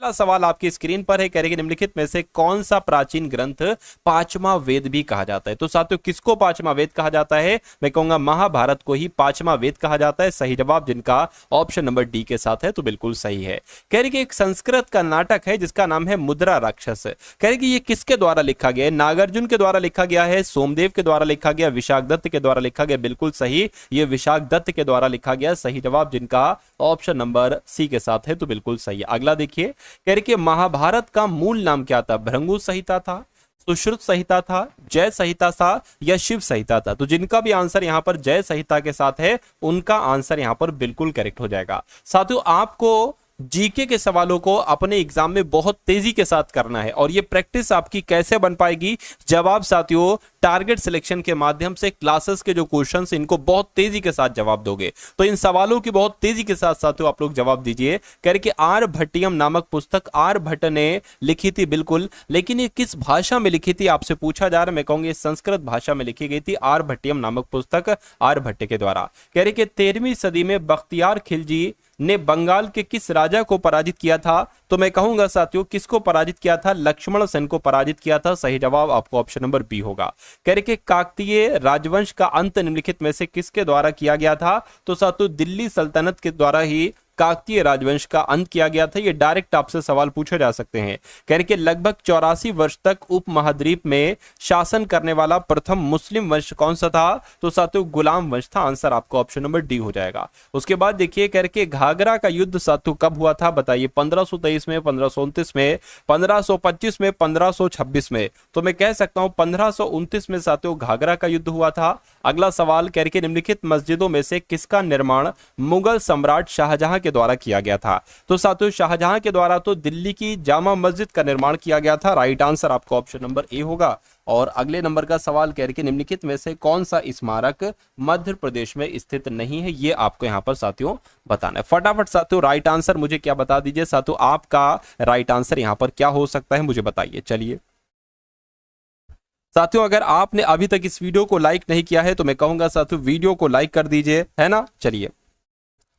पहला सवाल आपकी स्क्रीन पर है, कह रहे कि निम्नलिखित में से कौन सा प्राचीन ग्रंथ पांचवा वेद भी कहा जाता है। तो साथियों किसको पांचवा वेद कहा जाता है, मैं कहूंगा महाभारत को ही पांचवा वेद कहा जाता है। सही जवाब जिनका ऑप्शन नंबर डी के साथ है, तो बिल्कुल सही है। कह रहे कि एक संस्कृत का नाटक है जिसका नाम है मुद्रा राक्षस। कह रहे कि ये किसके द्वारा लिखा गया है, नागार्जुन के द्वारा लिखा गया है, सोमदेव के द्वारा लिखा गया, विशाख दत्त के द्वारा लिखा गया। बिल्कुल सही, ये विशाख दत्त के द्वारा लिखा गया। सही जवाब जिनका ऑप्शन नंबर सी के साथ है, तो बिल्कुल सही है। अगला देखिए, कह रहे कि महाभारत का मूल नाम क्या था, भृंगु संहिता था, सुश्रुत संहिता था, जय संहिता था, या शिव संहिता था। तो जिनका भी आंसर यहां पर जय संहिता के साथ है उनका आंसर यहां पर बिल्कुल करेक्ट हो जाएगा। साथियों आपको जीके के सवालों को अपने एग्जाम में बहुत तेजी के साथ करना है, और ये प्रैक्टिस आपकी कैसे बन पाएगी, जब आप साथियों टारगेट सिलेक्शन के माध्यम से क्लासेस के जो क्वेश्चंस इनको बहुत तेजी के साथ जवाब दोगे। तो इन सवालों की बहुत तेजी के साथ साथियों आप लोग जवाब दीजिए। कह रहे कि आर्यभट्टियम नामक पुस्तक आर्यभट्ट ने लिखी थी, बिल्कुल, लेकिन ये किस भाषा में लिखी थी आपसे पूछा जा रहा है। मैं कहूंगी संस्कृत भाषा में लिखी गई थी आर्यभट्टियम नामक पुस्तक आर्यभट्ट के द्वारा। कह रहे कि 13वीं सदी में बख्तियार खिलजी ने बंगाल के किस राजा को पराजित किया था। तो मैं कहूंगा साथियों किसको पराजित किया था, लक्ष्मण सेन को पराजित किया था। सही जवाब आपको ऑप्शन नंबर बी होगा। कह रहे कि काकतीय राजवंश का अंत निम्नलिखित में से किसके द्वारा किया गया था। तो साथियों दिल्ली सल्तनत के द्वारा ही काकतीय राजवंश का अंत किया गया था। ये डायरेक्ट आपसे सवाल पूछे जा सकते हैं। कह रहे कि लगभग 84 वर्ष तक उपमहाद्वीप में शासन करने वाला प्रथम मुस्लिम वंश कौन सा था। तो साथियों गुलाम वंश था। आंसर आपको ऑप्शन नंबर डी हो जाएगा। उसके बाद देखिए, कह रहे कि घाघरा का युद्ध साथियों कब हुआ था, बताइए। 1523 में, 1529 में, 1525 में, 1526 में। तो मैं कह सकता हूं 1529 में साथियों घाघरा का युद्ध हुआ था। अगला सवाल, कह रहे कि निम्नलिखित मस्जिदों में से किसका निर्माण मुगल सम्राट शाहजहां के द्वारा किया गया था। तो साथियों शाहजहां के द्वारा तो दिल्ली की जामा मस्जिद का निर्माण किया गया था। राइट आंसर आपको ऑप्शन नंबर ए होगा। और अगले नंबर का सवाल, कह रहे कि निम्नलिखित में से कौन सा स्मारक मध्य प्रदेश में स्थित नहीं है, ये आपको यहां पर साथियों बताना है। फटाफट साथियों राइट आंसर मुझे क्या बता दीजिए। साथियों आपका राइट आंसर यहां पर क्या हो सकता है, मुझे बताइए। चलिए साथियों अगर आपने अभी तक इस वीडियो को लाइक नहीं किया है तो मैं कहूंगा साथियों वीडियो को लाइक कर दीजिए, है ना। चलिए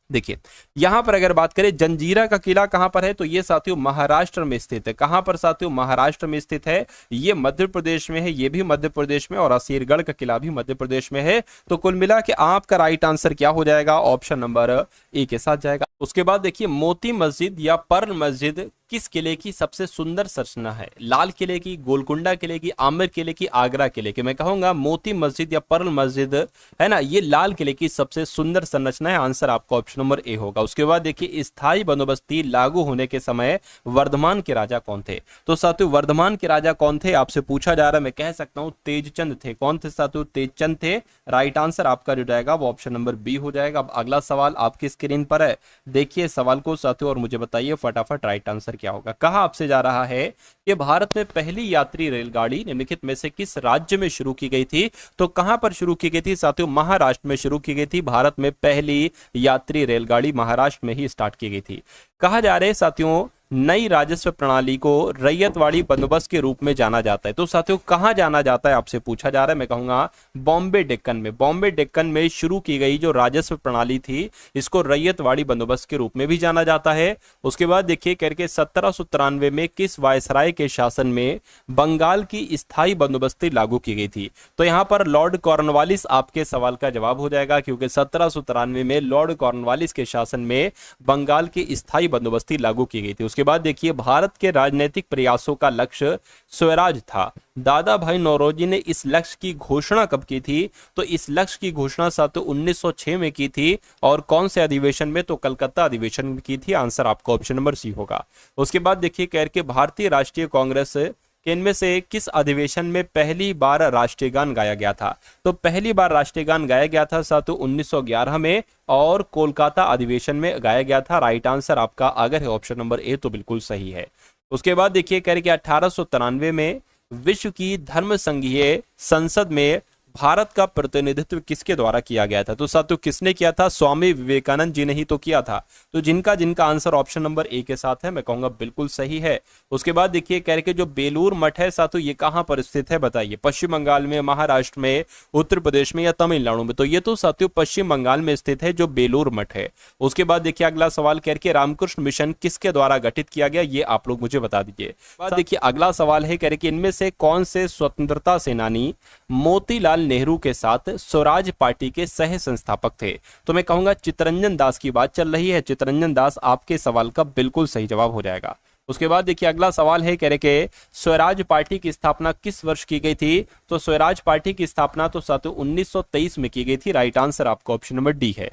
देखिए, यहां पर अगर बात करें जंजीरा का किला कहां पर है, तो ये साथियों महाराष्ट्र में स्थित है। कहां पर साथियों, महाराष्ट्र में स्थित है। ये मध्य प्रदेश में है, ये भी मध्य प्रदेश में, और असीरगढ़ का किला भी मध्य प्रदेश में है। तो कुल मिला के आपका राइट आंसर क्या हो जाएगा, ऑप्शन नंबर ए के साथ जाएगा। उसके बाद देखिए, मोती मस्जिद या पर्ल मस्जिद किस किले की सबसे सुंदर संरचना है, लाल किले की, गोलकुंडा किले की, आमेर किले की, आगरा किले की। मैं कहूंगा मोती मस्जिद या पर्ल मस्जिद है ना, ये लाल किले की सबसे सुंदर संरचना है। आंसर आपका ऑप्शन नंबर ए होगा। उसके बाद देखिए, स्थायी बंदोबस्ती लागू होने के समय वर्धमान के राजा कौन थे। तो साथियों वर्धमान के राजा कौन थे आपसे पूछा जा रहा है। मैं कह सकता हूं तेजचंद थे। कौन थे साथियों, तेजचंद थे। राइट आंसर आपका जो जाएगा वो ऑप्शन नंबर बी हो जाएगा। अब अगला सवाल आपकी स्क्रीन पर है, देखिए सवाल को साथियों और मुझे बताइए फटाफट राइट आंसर क्या होगा। कहा आपसे जा रहा है कि भारत में पहली यात्री रेलगाड़ी निम्नलिखित में से किस राज्य में शुरू की गई थी। तो कहां पर शुरू की गई थी साथियों, महाराष्ट्र में शुरू की गई थी। भारत में पहली यात्री रेलगाड़ी महाराष्ट्र में ही स्टार्ट की गई थी। कहा जा रहा है साथियों नई राजस्व प्रणाली को रैयतवाड़ी बंदोबस्त के रूप में जाना जाता है। तो साथियों कहां जाना जाता है आपसे पूछा जा रहा है। मैं कहूंगा बॉम्बे डेक्कन में। बॉम्बे डेक्कन में शुरू की गई जो राजस्व प्रणाली थी इसको रैयतवाड़ी बंदोबस्त के रूप में भी जाना जाता है। उसके बाद देखिए करके 1793 में किस वायसराय के शासन में बंगाल की स्थायी बंदोबस्ती लागू की गई थी। तो यहां पर लॉर्ड कॉर्नवालिस आपके सवाल का जवाब हो जाएगा, क्योंकि 1793 में लॉर्ड कॉर्नवालिस के शासन में बंगाल की स्थायी बंदोबस्ती लागू की गई थी। उसके बाद देखिए, भारत के राजनीतिक प्रयासों का लक्ष्य स्वराज था। दादा भाई नौरोजी ने इस लक्ष्य की घोषणा कब की थी। तो इस लक्ष्य की घोषणा साथियों 1906 में की थी। और कौन से अधिवेशन में, तो कलकत्ता अधिवेशन में की थी। आंसर आपका ऑप्शन नंबर सी होगा। उसके बाद देखिए कह के भारतीय राष्ट्रीय कांग्रेस इनमें से किस अधिवेशन में पहली बार राष्ट्रीय गान गाया गया था। तो पहली बार राष्ट्रीय गान गाया गया था साथियों 1911 में, और कोलकाता अधिवेशन में गाया गया था। राइट आंसर आपका अगर है ऑप्शन नंबर ए तो बिल्कुल सही है। उसके बाद देखिए कह रहे कि 1893 में विश्व की धर्म संघीय संसद में भारत का प्रतिनिधित्व किसके द्वारा किया गया था? तो साथियों किसने किया था? स्वामी विवेकानंद जी ने ही तो किया था। तो जिनका जिनका आंसर ऑप्शन नंबर ए के साथ है, मैं कहूंगा बिल्कुल सही है। उसके बाद देखिए कह रहे कि जो बेलूर मठ है साथियों ये कहां पर स्थित है बताइए? पश्चिम बंगाल में, महाराष्ट्र में, उत्तर प्रदेश में या तमिलनाडु में? तो ये तो साथियों पश्चिम बंगाल में स्थित है जो बेलूर मठ है। उसके बाद देखिए अगला सवाल कह रहे रामकृष्ण मिशन किसके द्वारा गठित किया गया, ये आप लोग मुझे बता दीजिए। बाद देखिए अगला सवाल है कह रहे कि इनमें से कौन से स्वतंत्रता सेनानी मोतीलाल नेहरू के साथ स्वराज पार्टी के सह संस्थापक थे? तो मैं कहूंगा चित्तरंजन दास की बात चल रही है। चित्तरंजन दास आपके सवाल का बिल्कुल सही जवाब हो जाएगा। उसके बाद देखिए अगला सवाल है कह रहे कि स्वराज पार्टी की स्थापना किस वर्ष की गई थी? तो स्वराज पार्टी की स्थापना तो साथियों 1923 में की गई थी। राइट आंसर आपका ऑप्शन नंबर डी है।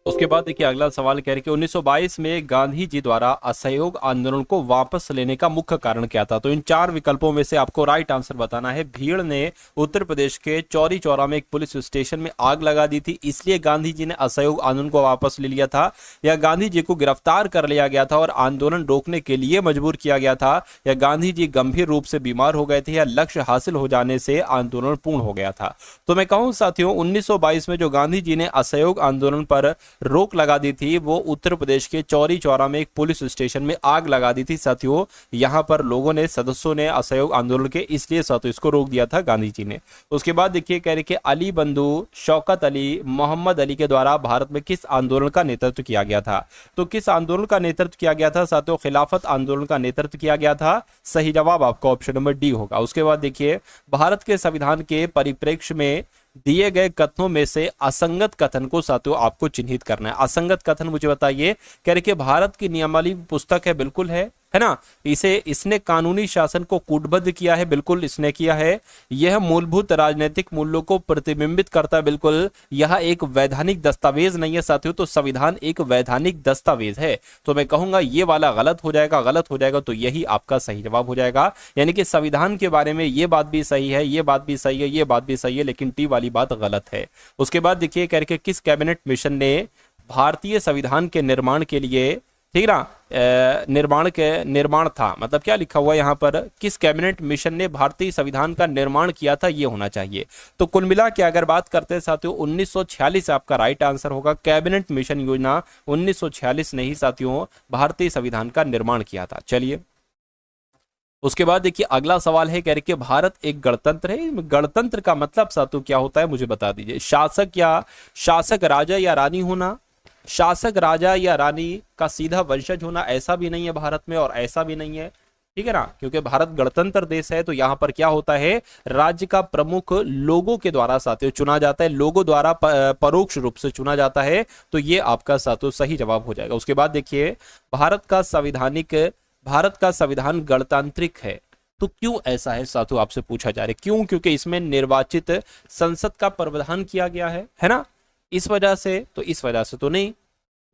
उसके बाद देखिए अगला सवाल कह रहे कि 1922 में गांधी जी द्वारा असहयोग आंदोलन को वापस लेने का मुख्य कारण क्या था? तो इन चार विकल्पों में से आपको राइट आंसर बताना है। भीड़ ने उत्तर प्रदेश के चौरी चौरा में एक पुलिस स्टेशन में आग लगा दी थी, इसलिए गांधी जी ने असहयोग आंदोलन को वापस ले लिया था, या गांधी जी को गिरफ्तार कर लिया गया था और आंदोलन रोकने के लिए मजबूर किया गया था, या गांधी जी गंभीर रूप से बीमार हो गए थे, या लक्ष्य हासिल हो जाने से आंदोलन पूर्ण हो गया था? तो मैं कहूं साथियों 1922 में जो गांधी जी ने असहयोग आंदोलन पर रोक लगा दी थी वो उत्तर प्रदेश के चौरी चौरा में एक पुलिस स्टेशन में आग लगा दी थी साथियों। यहां पर लोगों ने, सदस्यों ने असहयोग आंदोलन के, इसलिए साथियों इसको रोक दिया था गांधी जी ने। उसके बाद देखिए कह रहे कि अली बंधु शौकत अली मोहम्मद अली के द्वारा भारत में किस आंदोलन का नेतृत्व किया गया था? तो किस आंदोलन का नेतृत्व किया गया था साथियों? खिलाफत आंदोलन का नेतृत्व किया गया था। सही जवाब आपका ऑप्शन नंबर डी होगा। उसके बाद देखिए भारत के संविधान के परिप्रेक्ष्य में दिए गए कथनों में से असंगत कथन को साथियों आपको चिन्हित करना है। असंगत कथन मुझे बताइए। कह रहे कि भारत की नियमावली पुस्तक है, बिल्कुल है ना? इसने कानूनी शासन को कूटबद्ध किया है, बिल्कुल इसने किया है। यह मूलभूत राजनीतिक मूल्यों को प्रतिबिंबित करता है, बिल्कुल। यह एक वैधानिक दस्तावेज नहीं है साथियों, तो संविधान एक वैधानिक दस्तावेज है। तो मैं कहूंगा ये वाला गलत हो जाएगा, गलत हो जाएगा, तो यही आपका सही जवाब हो जाएगा। यानी कि संविधान के बारे में ये बात भी सही है, ये बात भी सही है, ये बात भी सही है, लेकिन टी वाली बात गलत है। उसके बाद देखिए कह रहे किस कैबिनेट मिशन ने भारतीय संविधान के निर्माण के लिए, ठीक ना, निर्माण था, मतलब क्या लिखा हुआ है यहाँ पर, किस कैबिनेट मिशन ने भारतीय संविधान का निर्माण किया था, ये होना चाहिए। तो कुल मिला के अगर बात करते हैं साथियों 1946 आपका राइट आंसर होगा। कैबिनेट मिशन योजना 1946 ने ही साथियों भारतीय संविधान का निर्माण किया था। चलिए उसके बाद देखिए अगला सवाल है, कह रहे कि भारत एक गणतंत्र है। गणतंत्र का मतलब साथियों क्या होता है मुझे बता दीजिए। शासक राजा या रानी होना, शासक राजा या रानी का सीधा वंशज होना, ऐसा भी नहीं है भारत में और ऐसा भी नहीं है, ठीक है ना, क्योंकि भारत गणतंत्र देश है। तो यहां पर क्या होता है, राज्य का प्रमुख लोगों के द्वारा साथियों चुना जाता है, लोगों द्वारा परोक्ष रूप से चुना जाता है। तो ये आपका साथियों सही जवाब हो जाएगा। उसके बाद देखिए भारत का संविधान गणतांत्रिक है, तो क्यों ऐसा है साथियों, आपसे पूछा जा रहा है क्यों? क्योंकि इसमें निर्वाचित संसद का प्रावधान किया गया है ना, इस वजह से? तो इस वजह से तो नहीं।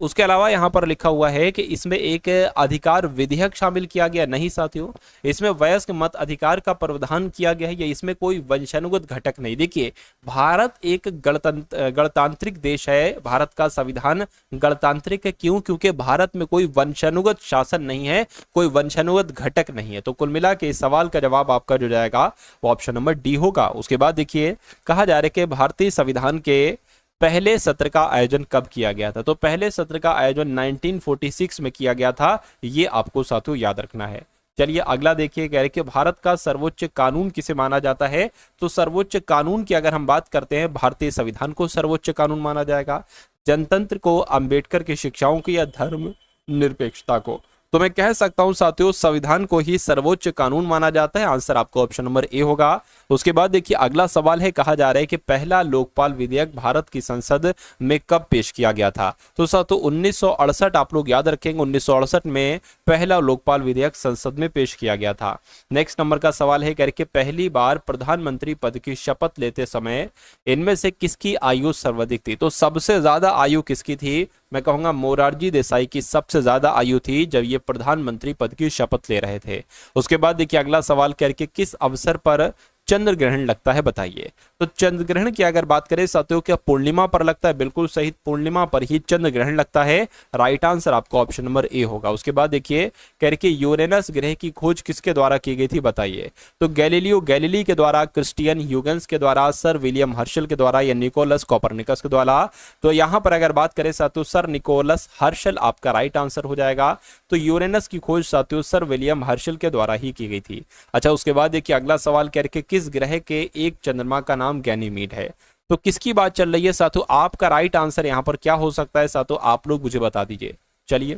उसके अलावा यहां पर लिखा हुआ है कि इसमें एक अधिकार विधेयक शामिल किया गया, नहीं साथियों। इसमें वयस्क मत अधिकार का प्रावधान किया गया है, या इसमें कोई वंशानुगत घटक नहीं। देखिए भारत एक गणतांत्रिक देश है, भारत का संविधान गणतांत्रिक है। क्यों? क्योंकि भारत में कोई वंशानुगत शासन नहीं है, कोई वंशानुगत घटक नहीं है। तो कुल मिला के इस सवाल का जवाब आपका जो जाएगा वो ऑप्शन नंबर डी होगा। उसके बाद देखिए कहा जा रहा है कि भारतीय संविधान के पहले सत्र का आयोजन कब किया गया था? तो पहले सत्र का आयोजन 1946 में किया गया था, ये आपको साथियों याद रखना है। चलिए अगला देखिए, कह रहे कि भारत का सर्वोच्च कानून किसे माना जाता है? तो सर्वोच्च कानून की अगर हम बात करते हैं, भारतीय संविधान को सर्वोच्च कानून माना जाएगा, जनतंत्र को, अंबेडकर की शिक्षाओं की, या धर्म निरपेक्षता को? तो मैं कह सकता हूं साथियों संविधान को ही सर्वोच्च कानून माना जाता है। आंसर आपको ऑप्शन नंबर ए होगा। उसके बाद देखिए अगला सवाल है, कहा जा रहा है कि पहला लोकपाल विधेयक भारत की संसद में कब पेश किया गया था? तो साथियों 1968 आप लोग याद रखेंगे, 1968 में पहला लोकपाल विधेयक संसद में पेश किया गया था। नेक्स्ट नंबर का सवाल है, कह रहे कि पहली बार प्रधानमंत्री पद की शपथ लेते समय इनमें से किसकी आयु सर्वाधिक थी? तो सबसे ज्यादा आयु किसकी थी? मैं कहूंगा मोरारजी देसाई की सबसे ज्यादा आयु थी जब ये प्रधानमंत्री पद की शपथ ले रहे थे। उसके बाद देखिए अगला सवाल करके किस अवसर पर चंद्र ग्रहण लगता है, बताइए। तो चंद्र ग्रहण की अगर बात करें साथियों, क्या पूर्णिमा पर लगता है? बिल्कुल सही, पूर्णिमा पर ही चंद्र ग्रहण लगता है। राइट आंसर आपका ऑप्शन नंबर ए होगा। उसके बाद देखिए कह रहे कि यूरेनस ग्रह की खोज किसके द्वारा की गई थी, बताइए। तो गैलीलियो गैलीली के द्वारा, क्रिस्टियन ह्यूगेंस के द्वारा, सर विलियम हर्शल के द्वारा या निकोलस कोपरनिकस के द्वारा? तो यहां पर अगर बात करें साथियों, सर निकोलस हर्शल आपका राइट आंसर हो जाएगा। तो यूरेनस की खोज साथियों सर विलियम हर्शल के द्वारा ही की गई थी। अच्छा, उसके बाद देखिए अगला सवाल कह रहे किस ग्रह के एक चंद्रमा का नाम गैनीमीड है? तो किसकी बात चल रही है साथियों? आपका राइट आंसर यहां पर क्या हो सकता है साथियों, आप लोग मुझे बता दीजिए। चलिए,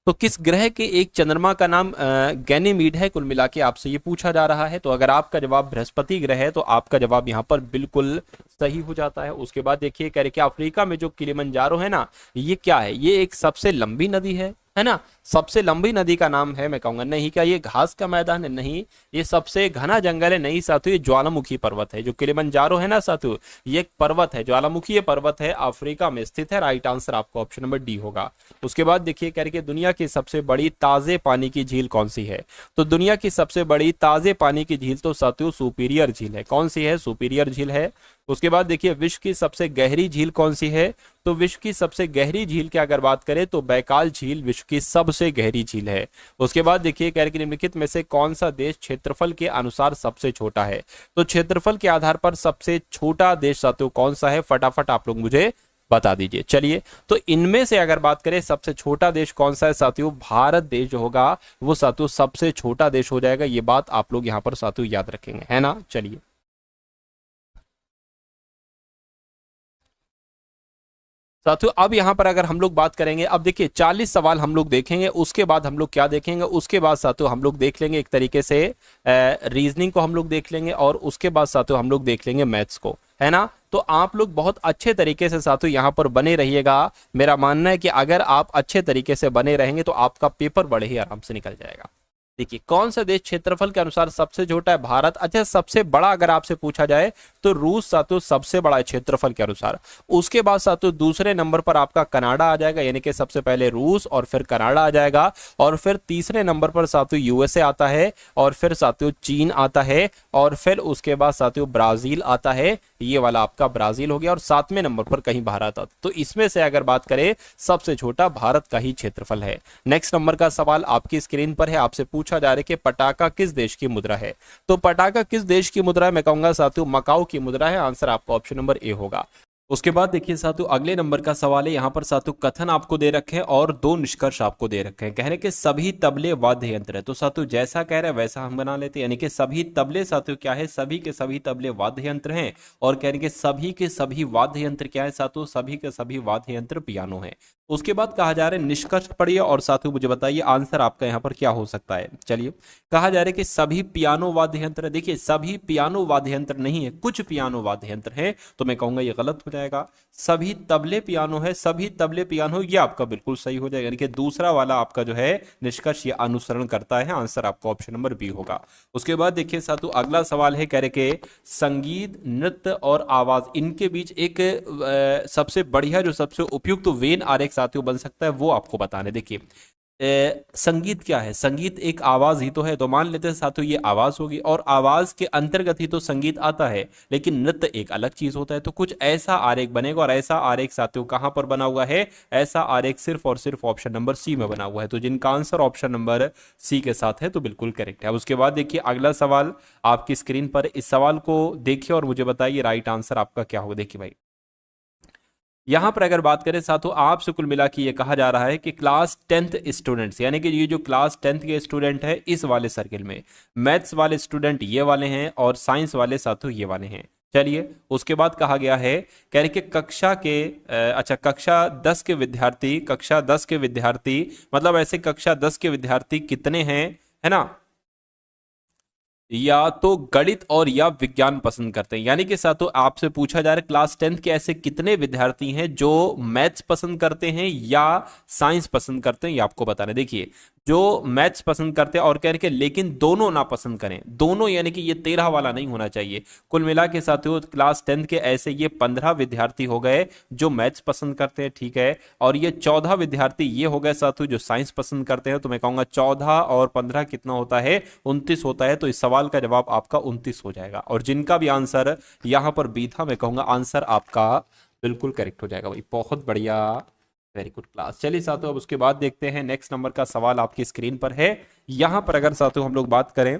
तो किस ग्रह के एक चंद्रमा का नाम गैनीमीड है, कुल मिला के आपसे ये पूछा जा रहा है। तो अगर आपका जवाब बृहस्पति ग्रह है तो आपका जवाब यहाँ पर बिल्कुल सही हो जाता है। उसके बाद देखिए कह रहे कि अफ्रीका में जो किलिमंजारो है ना, ये क्या है? ये एक सबसे लंबी नदी है ना? सबसे लंबी नदी का नाम है, मैं कहूंगा। नहीं, क्या ये घास का मैदान है? नहीं, ये सबसे घना जंगल है। नहीं साथियों, ये ज्वालामुखी पर्वत है। जो किलिमंजारो है ना साथियों, ये एक पर्वत है, ज्वालामुखी पर्वत है, अफ्रीका में स्थित है। राइट आंसर आपका ऑप्शन नंबर डी होगा। उसके बाद देखिए कह रहे कि दुनिया की सबसे बड़ी ताजे पानी की झील कौन सी है? तो दुनिया की सबसे बड़ी ताजे पानी की झील तो साथियों सुपीरियर झील है। कौन सी है? सुपीरियर झील है। उसके बाद देखिए विश्व की सबसे गहरी झील कौन सी है? तो विश्व की सबसे गहरी झील की अगर बात करें तो बैकाल झील विश्व की सबसे गहरी झील है। उसके बाद देखिए कह रहे कि निम्नलिखित में से कौन सा देश क्षेत्रफल के अनुसार सबसे छोटा है? तो क्षेत्रफल के आधार पर सबसे छोटा देश साथियों कौन सा है? फटाफट आप लोग मुझे बता दीजिए। चलिए, तो इनमें से अगर बात करें सबसे छोटा देश कौन सा है साथियों, भारत देश जो होगा वो साथियों सबसे छोटा देश हो जाएगा। ये बात आप लोग यहां पर साथियों याद रखेंगे, है ना? चलिए, साथियों अब यहां पर अगर हम लोग बात करेंगे, अब देखिए 40 सवाल हम लोग देखेंगे। उसके बाद हम लोग क्या देखेंगे? उसके बाद साथियों हम लोग देख लेंगे एक तरीके से रीजनिंग को हम लोग देख लेंगे, और उसके बाद साथियों हम लोग देख लेंगे मैथ्स को, है ना? तो आप लोग बहुत अच्छे तरीके से साथियों यहां पर बने रहिएगा। मेरा मानना है कि अगर आप अच्छे तरीके से बने रहेंगे तो आपका पेपर बड़े ही आराम से निकल जाएगा। देखिए कौन सा देश क्षेत्रफल के अनुसार सबसे छोटा है? भारत। अच्छा, सबसे बड़ा अगर आपसे पूछा जाए तो रूस साथियों सबसे बड़ा है क्षेत्रफल के अनुसार। उसके बाद साथियों दूसरे नंबर पर आपका कनाडा आ जाएगा, यानी कि सबसे पहले रूस और फिर कनाडा आ जाएगा, और फिर तीसरे नंबर पर साथियों यूएसए आता है, और फिर साथियों चीन आता है, और फिर उसके बाद साथियों ब्राजील आता है। ये वाला आपका ब्राजील हो गया, और 7वें नंबर पर कहीं भारत आता। तो इसमें से अगर बात करें सबसे छोटा भारत का ही क्षेत्रफल है। नेक्स्ट नंबर का सवाल आपकी स्क्रीन पर है, आपसे पूछा जा रहा है कि पटाखा किस देश की मुद्रा है? तो पटाखा किस देश की मुद्रा है? मैं कहूंगा साथियों मकाऊ की मुद्रा है। आंसर आपका ऑप्शन नंबर ए होगा। उसके बाद देखिए साथियों अगले नंबर का सवाल है। यहां पर साथियों कथन आपको दे रखे हैं और दो निष्कर्ष आपको दे रखे हैं। कह रहे कि सभी तबले वाद्य यंत्र है। तो साथियों जैसा कह रहे हैं वैसा हम बना लेते हैं, यानी कि सभी तबले साथियों क्या है? सभी के सभी तबले वाद्य यंत्र हैं। और कह रहे कि सभी के सभी वाद्य यंत्र क्या है साथियों? सभी के सभी वाद्य यंत्र पियानो है। उसके बाद कहा जा रहा है निष्कर्ष पढ़िए और साथियों मुझे बताइए आंसर आपका यहाँ पर क्या हो सकता है। चलिए, कहा जा रहा है कि सभी पियानो वाद्य यंत्र। देखिए सभी पियानो वाद्य यंत्र नहीं है, कुछ पियानो वाद्य यंत्र है। तो मैं कहूंगा ये गलत हो जाएगा। सभी तबले पियानो है, सभी तबले पियानो, ये आपका बिल्कुल सही हो जाएगा। यानी कि दूसरा वाला आपका जो है निष्कर्ष ये अनुसरण करता है। आंसर आपका ऑप्शन नंबर बी होगा। उसके बाद देखिए साथियों अगला सवाल है, कह रहे कि संगीत, नृत्य और आवाज इनके बीच एक सबसे बढ़िया जो सबसे उपयुक्त वेन आरेख साथियों बन सकता है वो आपको बताने। देखिए संगीत क्या है? संगीत एक आवाज ही तो है। तो मान लेते हैं साथियों ये आवाज होगी, और आवाज के अंतर्गत ही तो संगीत आता है, लेकिन नृत्य एक अलग चीज होता है। तो कुछ ऐसा आरेख बनेगा, और ऐसा आरेख साथियों कहां पर बना हुआ है? ऐसा आरेख सिर्फ और सिर्फ ऑप्शन नंबर सी में बना हुआ है। तो जिनका आंसर ऑप्शन नंबर सी के साथ है तो बिल्कुल करेक्ट है। उसके बाद देखिए अगला सवाल आपकी स्क्रीन पर, इस सवाल को देखिए और मुझे बताइए राइट आंसर आपका क्या होगा। देखिए भाई यहां पर अगर बात करें साथियों आपसे कुल मिला के ये कहा जा रहा है कि क्लास 10th स्टूडेंट्स, यानी कि ये जो क्लास 10th के स्टूडेंट है इस वाले सर्किल में, मैथ्स वाले स्टूडेंट ये वाले हैं और साइंस वाले साथियों ये वाले हैं। चलिए, उसके बाद कहा गया है, कह रहे कि कक्षा के अच्छा कक्षा 10 के विद्यार्थी, कक्षा 10 के विद्यार्थी मतलब ऐसे कक्षा 10 के विद्यार्थी कितने हैं, है ना? या तो गणित और या विज्ञान पसंद करते हैं। यानी कि साथियों आपसे पूछा जा रहा है क्लास 10th के ऐसे कितने विद्यार्थी हैं जो मैथ्स पसंद करते हैं या साइंस पसंद करते हैं, ये आपको बताना है। देखिए जो मैथ्स पसंद करते हैं और कह रहे कि लेकिन दोनों ना पसंद करें, दोनों यानी कि ये 13 वाला नहीं होना चाहिए। कुल मिला के साथियों क्लास 10 के ऐसे ये 15 विद्यार्थी हो गए जो मैथ्स पसंद करते हैं, ठीक है, और ये 14 विद्यार्थी ये हो गए साथियों जो साइंस पसंद करते हैं। तो मैं कहूंगा 14 और 15 कितना होता है, 29 होता है। तो इस सवाल का जवाब आपका 29 हो जाएगा। और जिनका भी आंसर यहां पर बी था, मैं कहूंगा आंसर आपका बिल्कुल करेक्ट हो जाएगा भाई, बहुत बढ़िया, वेरी गुड क्लास। चलिए साथियों अब उसके बाद देखते हैं नेक्स्ट नंबर का सवाल आपकी स्क्रीन पर है। यहां पर अगर साथियों हम लोग बात करें,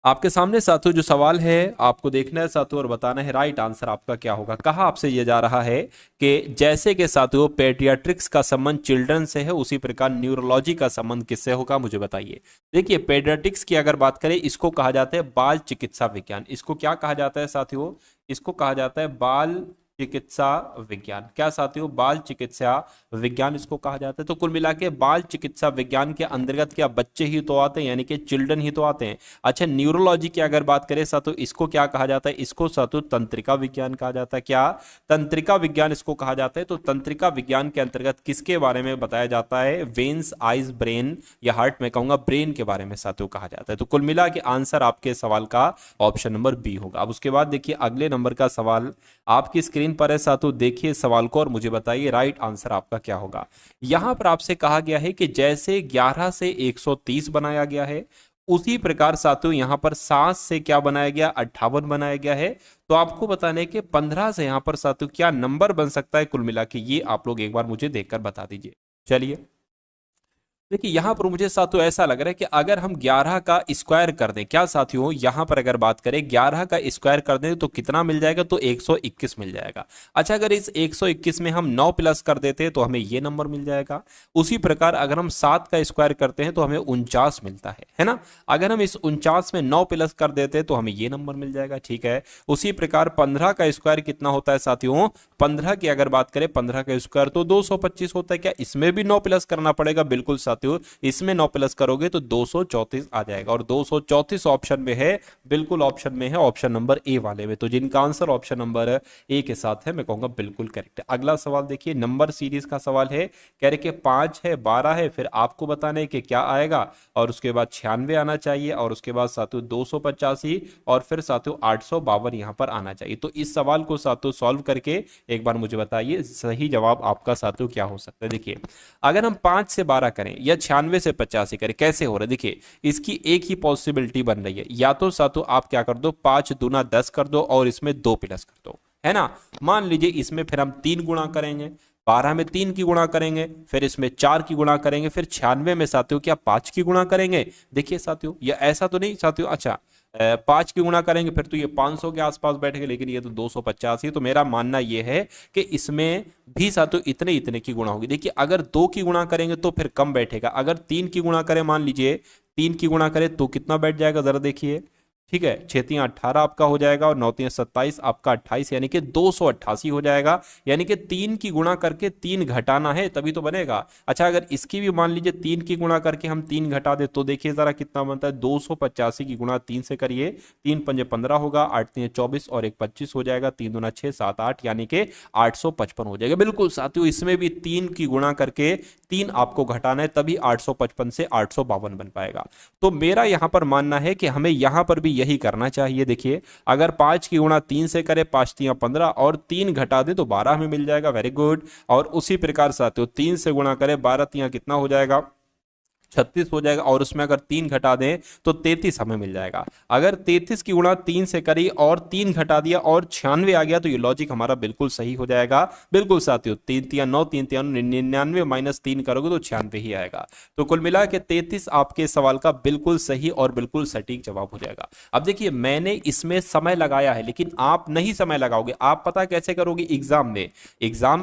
आपके सामने साथियों जो सवाल है आपको देखना है साथियों और बताना है राइट आंसर आपका क्या होगा। कहा आपसे ये जा रहा है कि जैसे कि साथियों पेडियाट्रिक्स का संबंध चिल्ड्रन से है, उसी प्रकार न्यूरोलॉजी का संबंध किससे होगा, मुझे बताइए। देखिए पेडियाट्रिक्स की अगर बात करें, इसको कहा जाता है बाल चिकित्सा विज्ञान। इसको क्या कहा जाता है साथियों, इसको कहा जाता है बाल चिकित्सा विज्ञान। क्या साथियों, बाल चिकित्सा विज्ञान इसको कहा जाता है। तो कुल मिला के बाल चिकित्सा विज्ञान के अंतर्गत क्या बच्चे ही तो आते हैं, यानी कि चिल्ड्रन ही तो आते हैं। अच्छा न्यूरोलॉजी की अगर बात करें साथियों, इसको क्या कहा जाता है, इसको साथियों तंत्रिका विज्ञान कहा जाता है। क्या, तंत्रिका विज्ञान इसको कहा जाता है। तो तंत्रिका विज्ञान के अंतर्गत किसके बारे में बताया जाता है, वेन्स, आइज, ब्रेन या हार्ट, में कहूंगा ब्रेन के बारे में साथियों कहा जाता है। तो कुल मिला के आंसर आपके सवाल का ऑप्शन नंबर बी होगा। अब उसके बाद देखिए अगले नंबर का सवाल आपकी स्क्रीन पर है साथियों, देखिए सवाल को और मुझे बताइए राइट आंसर आपका क्या होगा। यहां पर आपसे कहा गया है कि जैसे 11 से 130 बनाया गया है, उसी प्रकार साथियों यहां पर 7 से क्या बनाया गया, 58 बनाया गया है। तो आपको बताने के 15 से यहां पर साथियों क्या नंबर बन सकता है, कुल मिला के ये आप लोग एक बार मुझे देखकर बता दीजिए। चलिए देखिए यहां पर मुझे साथियों ऐसा लग रहा है कि अगर हम 11 का स्क्वायर कर दें, क्या साथियों यहां पर अगर बात करें 11 का स्क्वायर कर दें तो कितना मिल जाएगा, तो 121 मिल जाएगा। अच्छा अगर इस 121 में हम 9 प्लस कर देते हैं तो हमें ये नंबर मिल जाएगा। उसी प्रकार अगर हम 7 का स्क्वायर करते हैं तो हमें 49 मिलता है ना। अगर हम इस 49 में 9 प्लस कर देते हैं तो हमें ये नंबर मिल जाएगा, ठीक है। उसी प्रकार 15 का स्क्वायर कितना होता है साथियों, 15 की अगर बात करें 15 का स्क्वायर तो 225 होता है। क्या इसमें भी 9 प्लस करना पड़ेगा, बिल्कुल साथियों इसमें 9 प्लस करोगे तो 234 आ जाएगा। और 234 ऑप्शन में है, बिल्कुल ऑप्शन में है, ऑप्शन नंबर ए वाले में। तो जिनका आंसर ऑप्शन नंबर ए के साथ है मैं कहूंगा बिल्कुल करेक्ट है। अगला सवाल देखिए नंबर सीरीज का सवाल है, कह रहे कि 5 है, 12 है, फिर आपको बताना है कि क्या आएगा, और उसके बाद 96 आना चाहिए, और उसके बाद साथियों 285, और फिर साथियों 852 यहां पर आना चाहिए। तो इस सवाल को साथियों सॉल्व करके एक बार मुझे बताइए सही जवाब आपका साथियों क्या हो सकता है। देखिए अगर हम 5 से 12 करें या 96 से 85 करें, कैसे हो रहा है, देखिए इसकी एक ही पॉसिबिलिटी बन रही है, या तो साथियों आप क्या कर दो 5 दूना 10 कर दो और इसमें 2 प्लस कर दो, है ना। मान लीजिए इसमें फिर हम 3 गुणा करेंगे, 12 में 3 की गुणा करेंगे, फिर इसमें 4 की गुणा करेंगे, फिर 96 में साथियों क्या 5 की गुणा करेंगे। देखिए साथियों या ऐसा तो नहीं साथियों, अच्छा 5 की गुणा करेंगे फिर तो ये 500 के आसपास बैठेगा, लेकिन ये तो 250 ही। तो मेरा मानना ये है कि इसमें भी साथियों इतने इतने की गुणा होगी। देखिए अगर 2 की गुणा करेंगे तो फिर कम बैठेगा, अगर 3 की गुणा करें, मान लीजिए 3 की गुणा करें तो कितना बैठ जाएगा जरा देखिए, ठीक है 6 3 18 आपका हो जाएगा, और 9 3 27 आपका 28, यानी कि 288 हो जाएगा। यानी कि 3 की गुणा करके 3 घटाना है तभी तो बनेगा। अच्छा अगर इसकी भी मान लीजिए 3 की गुणा करके हम 3 घटा दे तो देखिए जरा कितना बनता है, 285 की गुणा 3 से करिए, 3 पंजे 15 होगा, 8 3 24 और 1 25 हो जाएगा, 3 दूना 6 7 8 यानी कि 855 हो जाएगा। बिल्कुल साथियों इसमें भी 3 की गुणा करके 3 आपको घटाना है, तभी 855 से 852 बन पाएगा। तो मेरा यहां पर मानना है कि हमें यहां पर भी यही करना चाहिए। देखिए अगर 5 की गुणा 3 से करें, 5 3 15 और 3 घटा दे तो 12 हमें मिल जाएगा, वेरी गुड। और उसी प्रकार साथियों 3 से गुणा करें, 12 3 कितना हो जाएगा, 36 हो जाएगा, और उसमें अगर 3 घटा दें तो 33 हमें मिल जाएगा। अगर 33 की गुणा 3 से करी और 3 घटा दिया और 96 आ गया तो ये लॉजिक हमारा बिल्कुल सही हो जाएगा। बिल्कुल साथियों 3 3 9 3 3 99 माइनस 3 करोगे तो 96 ही आएगा। तो कुल मिला के 33 आपके सवाल का बिल्कुल सही और बिल्कुल सटीक जवाब हो जाएगा। अब देखिए मैंने इसमें समय लगाया है, लेकिन आप नहीं समय लगाओगे, आप पता कैसे करोगे, एग्जाम में।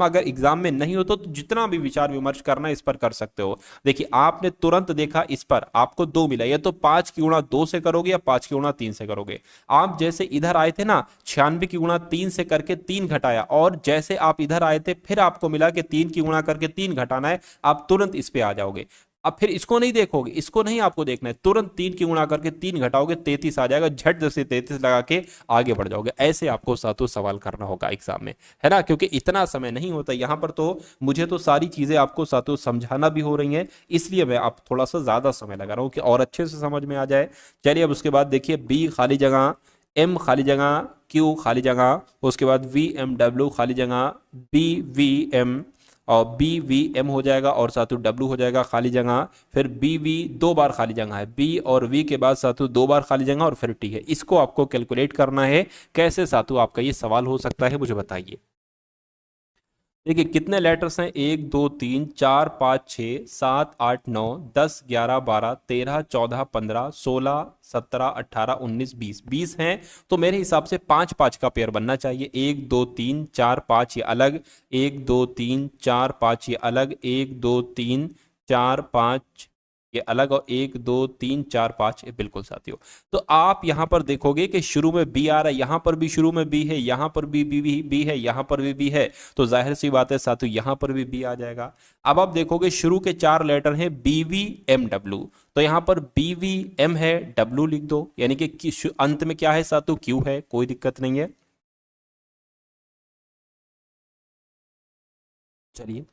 अगर एग्जाम में नहीं हो तो जितना भी विचार विमर्श करना इस पर कर सकते हो। देखिए आपने तुरंत देखा इस पर आपको 2 मिला, या तो 5 की गुणा 2 से करोगे या 5 की गुणा 3 से करोगे। आप जैसे इधर आए थे ना 96 की गुणा 3 से करके 3 घटाया, और जैसे आप इधर आए थे फिर आपको मिला कि 3 की गुणा करके 3 घटाना है, आप तुरंत इस पे आ जाओगे। अब फिर इसको नहीं देखोगे, इसको नहीं आपको देखना है, तुरंत 3 की गुणा करके 3 घटाओगे 33 आ जाएगा, झट जैसे 33 लगा के आगे बढ़ जाओगे। ऐसे आपको सातों सवाल करना होगा एग्जाम में, है ना, क्योंकि इतना समय नहीं होता यहाँ पर। तो मुझे तो सारी चीजें आपको सातों समझाना भी हो रही हैं, इसलिए मैं आप थोड़ा सा ज्यादा समय लगा रहा हूँ कि और अच्छे से समझ में आ जाए। चलिए अब उसके बाद देखिए, बी खाली जगह, एम खाली जगह, क्यू खाली जगह, उसके बाद वी एम डब्ल्यू खाली जगह, बी वी एम, और बी वी एम हो जाएगा और साथू डब्ल्यू हो जाएगा खाली जगह। फिर बी वी 2 बार खाली जगह है, बी और वी के बाद साथू 2 बार खाली जगह और फिर टी है। इसको आपको कैलकुलेट करना है। कैसे साथू आपका ये सवाल हो सकता है, मुझे बताइए। देखिए कितने लेटर्स हैं, 1 2 3 4 5 6 7 8 9 10 11 12 13 14 15 16 17 18 19 20 20 हैं। तो मेरे हिसाब से 5 5 का पेयर बनना चाहिए। 1 2 3 4 5 ये अलग, 1 2 3 4 5 ये अलग, 1 2 3 4 5 ये अलग, और 1 2 3 4 5 ये बिल्कुल साथियों। तो आप यहां पर देखोगे कि शुरू में बी आ रहा है, यहां पर भी शुरू में बी है, यहां पर भी बी है, यहां पर भी बी है, तो जाहिर सी बात है साथियों यहां पर भी बी आ जाएगा। अब आप देखोगे शुरू के 4 लेटर हैं बी वी एम डब्ल्यू, तो यहां पर बी वी एम है, डब्ल्यू लिख दो, यानी कि अंत में क्या है साथियों, क्यू है, कोई दिक्कत नहीं है। चलिए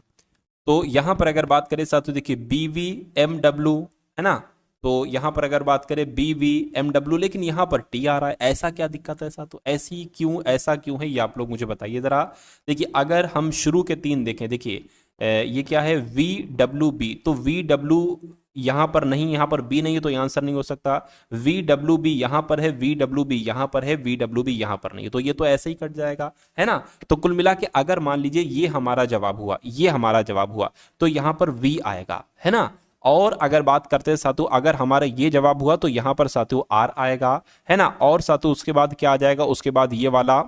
तो यहां पर अगर बात करें साथियों, देखिए बी वी एम डब्ल्यू, है ना, तो यहां पर अगर बात करें बी वी एम डब्ल्यू, लेकिन यहां पर टी आ रहा है, ऐसा क्या दिक्कत है साथियों, ऐसी क्यों, ऐसा क्यों है, ये आप लोग मुझे बताइए जरा। देखिए अगर हम शुरू के 3 देखें, देखिए ये क्या है, वी डब्ल्यू बी, तो वी डब्ल्यू यहां पर नहीं, यहां पर बी नहीं है, तो ये आंसर नहीं हो सकता। वी डब्ल्यू बी यहां पर है, वी डब्ल्यू बी यहां पर है, वी डब्ल्यू बी यहां पर नहीं है, तो ये तो ऐसे ही कट जाएगा, है ना। तो कुल मिला के अगर मान लीजिए ये हमारा जवाब हुआ, ये हमारा जवाब हुआ, तो यहां पर वी आएगा, है ना। और अगर बात करते हैं साथू, अगर हमारा ये जवाब हुआ तो यहां पर साथू आर आएगा, है ना। और साथू उसके बाद क्या आ जाएगा, उसके बाद ये वाला,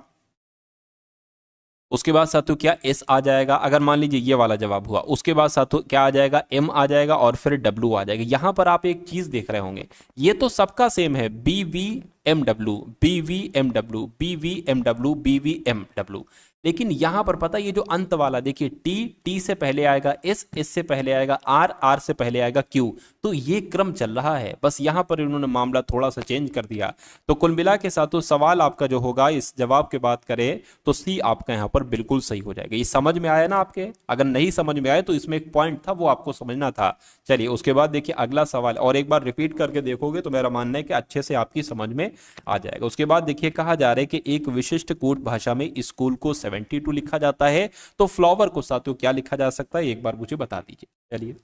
उसके बाद साथियों क्या एस आ जाएगा। अगर मान लीजिए ये वाला जवाब हुआ, उसके बाद साथियों क्या आ जाएगा, एम आ जाएगा और फिर डब्ल्यू आ जाएगा। यहां पर आप एक चीज देख रहे होंगे, ये तो सबका सेम है, B V M W, B V M W, B V M W, B V M W, लेकिन यहां पर पता है ये जो अंत वाला, देखिए टी, टी से पहले आएगा एस, एस से पहले आएगा आर, आर से पहले आएगा क्यू, तो ये क्रम चल रहा है, बस यहां पर इन्होंने मामला थोड़ा सा चेंज कर दिया। तो कुल मिला के साथों सवाल आपका जो होगा, इस जवाब के बात करें तो सी आपका यहां पर बिल्कुल सही हो जाएगा। ये समझ में आया ना आपके, अगर नहीं समझ में आया तो इसमें एक पॉइंट था वो आपको समझना था। चलिए उसके बाद देखिए अगला सवाल, और एक बार रिपीट करके देखोगे तो मेरा मानना है कि अच्छे से आपकी समझ में आ जाएगा। उसके बाद देखिए कहा जा रहा है कि एक विशिष्ट कूट भाषा में स्कूल को 72 लिखा जाता है, तो फ्लावर को साथियों क्या लिखा जा सकता है, एक बार मुझे बता दीजिए। चलिए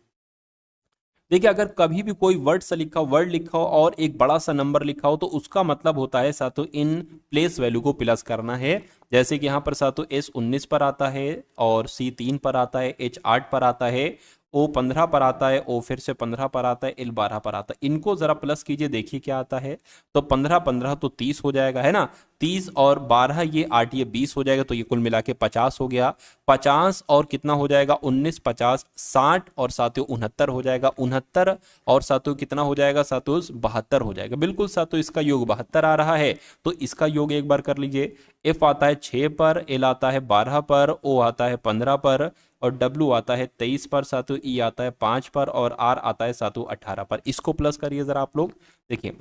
देखिए अगर कभी भी कोई वर्ड लिखा हो और एक बड़ा सा नंबर लिखा हो, तो उसका मतलब होता है साथियों इन प्लेस वैल्यू को प्लस करना है। जैसे कि यहां पर साथियों एस 19 पर आता है, और सी 3 पर आता है, एच 8 पर आता है, ओ 15 पर आता है, ओ फिर से 15 पर आता है, एल 12 पर आता है। इनको जरा प्लस कीजिए, देखिए क्या आता है। तो 15 15 तो 30 हो जाएगा, है ना। 30 और 12 ये 8 ये 20 हो जाएगा, तो ये कुल मिला के 50 हो गया। 50 और कितना हो जाएगा, 19 50 60 और साथियों 69 हो जाएगा। 69 और साथियों कितना हो जाएगा साथियों, 72 हो जाएगा। बिल्कुल साथियों इसका योग 72 आ रहा है, तो इसका योग एक बार कर लीजिए। एफ आता है 6 पर, एल आता है 12 पर, ओ आता है 15 पर, और डब्ल्यू आता है 23 पर साथियों, ई आता है 5 पर, और आर आता है साथियों 18 पर। इसको प्लस करिए जरा आप लोग, देखिए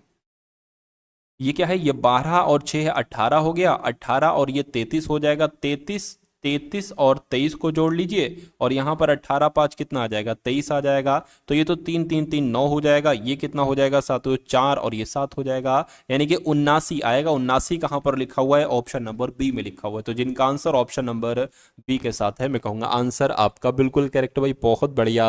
ये क्या है, ये 12 और 6 है, 18 हो गया, 18 और ये 33 हो जाएगा, 33 33 और 23 को जोड़ लीजिए, और यहां पर 18 5 कितना आ जाएगा, 23 आ जाएगा। तो ये तो 3 3 3 9 हो जाएगा, ये कितना हो जाएगा साथियों 4, और ये 7 हो जाएगा, यानी कि 79 आएगा। 79 कहां पर लिखा हुआ है, ऑप्शन नंबर बी में लिखा हुआ है। तो जिनका आंसर ऑप्शन नंबर बी के साथ है, मैं कहूंगा आंसर आपका बिल्कुल करेक्ट भाई, बहुत बढ़िया,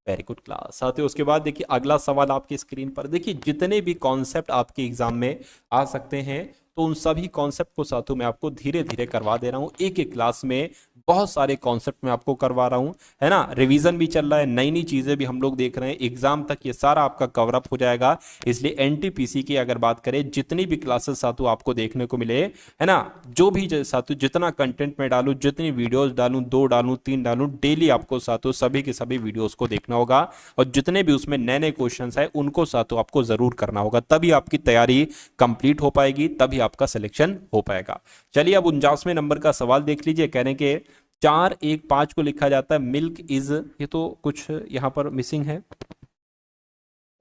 वेरी गुड क्लास। साथियों उसके बाद देखिए अगला सवाल आपकी स्क्रीन पर, देखिए जितने भी कॉन्सेप्ट आपके एग्जाम में आ सकते हैं, तो उन सभी कॉन्सेप्ट को साथियों मैं आपको धीरे धीरे करवा दे रहा हूं। एक एक क्लास में बहुत सारे कॉन्सेप्ट मैं आपको करवा रहा हूं, है ना। रिवीजन भी चल रहा है, नई नई चीजें भी हम लोग देख रहे हैं, एग्जाम तक ये सारा आपका कवर अप हो जाएगा। इसलिए एनटीपीसी की अगर बात करें, जितनी भी क्लासेस साथियों आपको देखने को मिले, है ना, जो भी साथियों जितना कंटेंट मैं डालूं, जितनी वीडियोस डालूं, 2 डालूं 3 डालूं, डेली आपको साथियों सभी के सभी वीडियोस को देखना होगा, और जितने भी उसमें नए नए क्वेश्चंस है उनको साथियों आपको जरूर करना होगा, तभी आपकी तैयारी कंप्लीट हो पाएगी, तभी आपका सिलेक्शन हो पाएगा। चलिए अब 49वें नंबर का सवाल देख लीजिए, कहने के 4 1 5 को लिखा जाता है मिल्क इज, ये तो कुछ यहाँ पर मिसिंग है,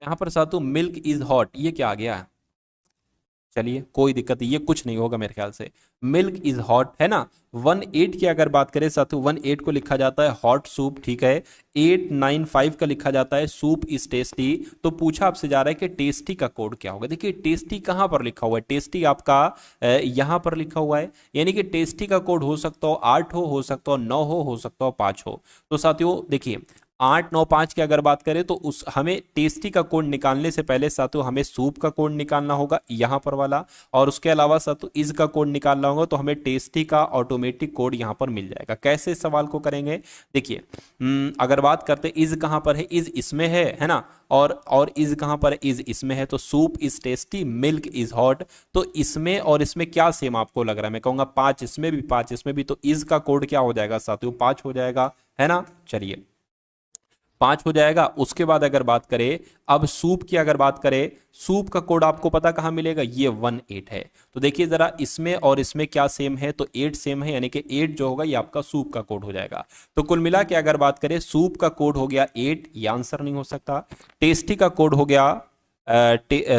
यहाँ पर सातु मिल्क इज हॉट, ये क्या आ गया? चलिए कोई दिक्कत नहीं, ये कुछ नहीं होगा मेरे ख्याल से। मिल्क इज हॉट है ना। 1.8 की अगर बात करें साथू, 1.8 को लिखा जाता है हॉट सूप, ठीक है। 895 का लिखा जाता है सूप इज टेस्टी। तो पूछा आपसे जा रहा है कि टेस्टी का कोड क्या होगा। देखिए टेस्टी कहां पर लिखा हुआ है, टेस्टी आपका यहां पर लिखा हुआ है, यानी कि टेस्टी का कोड हो सकता हो 8 हो सकता हो 9 हो सकता हो 5 हो। तो साथियों देखिए 895 की अगर बात करें तो उस हमें टेस्टी का कोड निकालने से पहले साथियों हमें सूप का कोड निकालना होगा यहां पर वाला, और उसके अलावा साथियों इज का कोड निकालना होगा, तो हमें टेस्टी का ऑटोमेटिक कोड यहां पर मिल जाएगा। कैसे इस सवाल को करेंगे, देखिए अगर बात करते इज कहां पर है, इज इसमें है ना, और इज कहां पर है, इज इसमें है, तो soup is tasty, milk is hot. तो इसमें और इसमें क्या सेम आपको लग रहा है, मैं कहूंगा 5 इसमें भी 5 इसमें भी, तो इज का कोड क्या हो जाएगा साथियों, 5 हो जाएगा, है ना। चलिए 5 हो जाएगा। उसके बाद अगर बात करें अब सूप की, अगर बात करें सूप का कोड आपको पता कहां मिलेगा, ये 1.8 है। तो देखिए जरा इसमें और इसमें क्या सेम है, तो 8 सेम है, यानी कि 8 जो होगा ये आपका सूप का कोड हो जाएगा। तो कुल मिला के अगर बात करें सूप का कोड हो गया 8, ये आंसर नहीं हो सकता। टेस्टी का कोड हो गया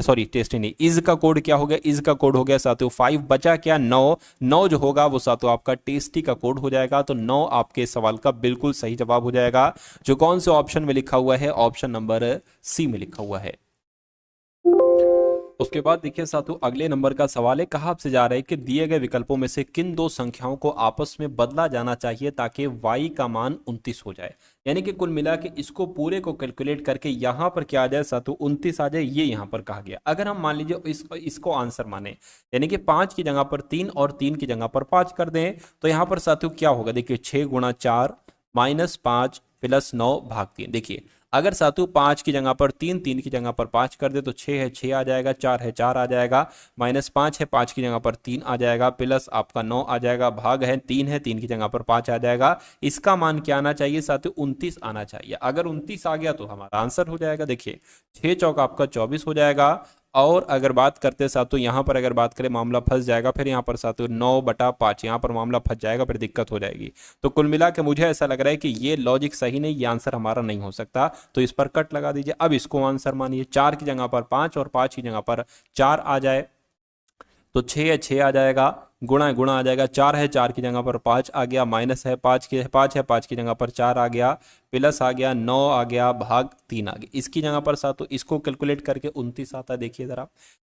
सॉरी टेस्टी नहीं, इज का कोड क्या हो गया, इज का कोड हो गया साथियों 5, बचा क्या 9, 9 जो होगा वो साथियों आपका टेस्टी का कोड हो जाएगा। तो 9 आपके सवाल का बिल्कुल सही जवाब हो जाएगा, जो कौन से ऑप्शन में लिखा हुआ है, ऑप्शन नंबर सी में लिखा हुआ है। उसके बाद देखिए साथियों अगले नंबर का सवाल है, कहा आपसे जा रहा है कि दिए गए विकल्पों में से किन दो संख्याओं को आपस में बदला जाना चाहिए ताकि y का मान 29 हो जाए। यानी कि कुल मिला के इसको पूरे को कैलकुलेट करके यहां पर क्या आ जाए साथियों 29 आ जाए, ये यहां पर कहा गया। अगर हम मान लीजिए इसको आंसर माने, यानी कि 5 की जगह पर 3 और 3 की जगह पर 5 कर दें, तो यहां पर साथियों क्या होगा, देखिए 6 गुणा 4 -5 + 9 भाग 3। देखिए अगर सातु 5 की जगह पर 3, 3 की जगह पर 5 कर दे तो 6 है 6 आ जाएगा, 4 है 4 आ जाएगा, -5 है 5 की जगह पर 3 आ जाएगा, प्लस आपका 9 आ जाएगा, भाग है 3 की जगह पर 5 आ जाएगा। इसका मान क्या आना चाहिए साथियों, 29 आना चाहिए। अगर 29 आ गया तो हमारा आंसर हो जाएगा। देखिए 6 चौक आपका 24 हो जाएगा। और अगर बात करते साथियों यहाँ पर अगर बात करें मामला फंस जाएगा, फिर यहाँ पर साथियों 9/5 यहाँ पर मामला फंस जाएगा, फिर दिक्कत हो जाएगी। तो कुल मिला के मुझे ऐसा लग रहा है कि ये लॉजिक सही नहीं, ये आंसर हमारा नहीं हो सकता, तो इस पर कट लगा दीजिए। अब इसको आंसर मानिए, 4 की जगह पर 5 और 5 की जगह पर 4 आ जाए तो 6 है 6 आ जाएगा, गुणा है गुणा आ जाएगा, 4 है 4 की जगह पर 5 आ गया, माइनस है 5 की जगह पर 4 आ गया, प्लस आ गया 9 आ गया, भाग 3 आ गया। इसकी जगह पर साथ तो इसको कैलकुलेट करके 29 आता है। देखिए जरा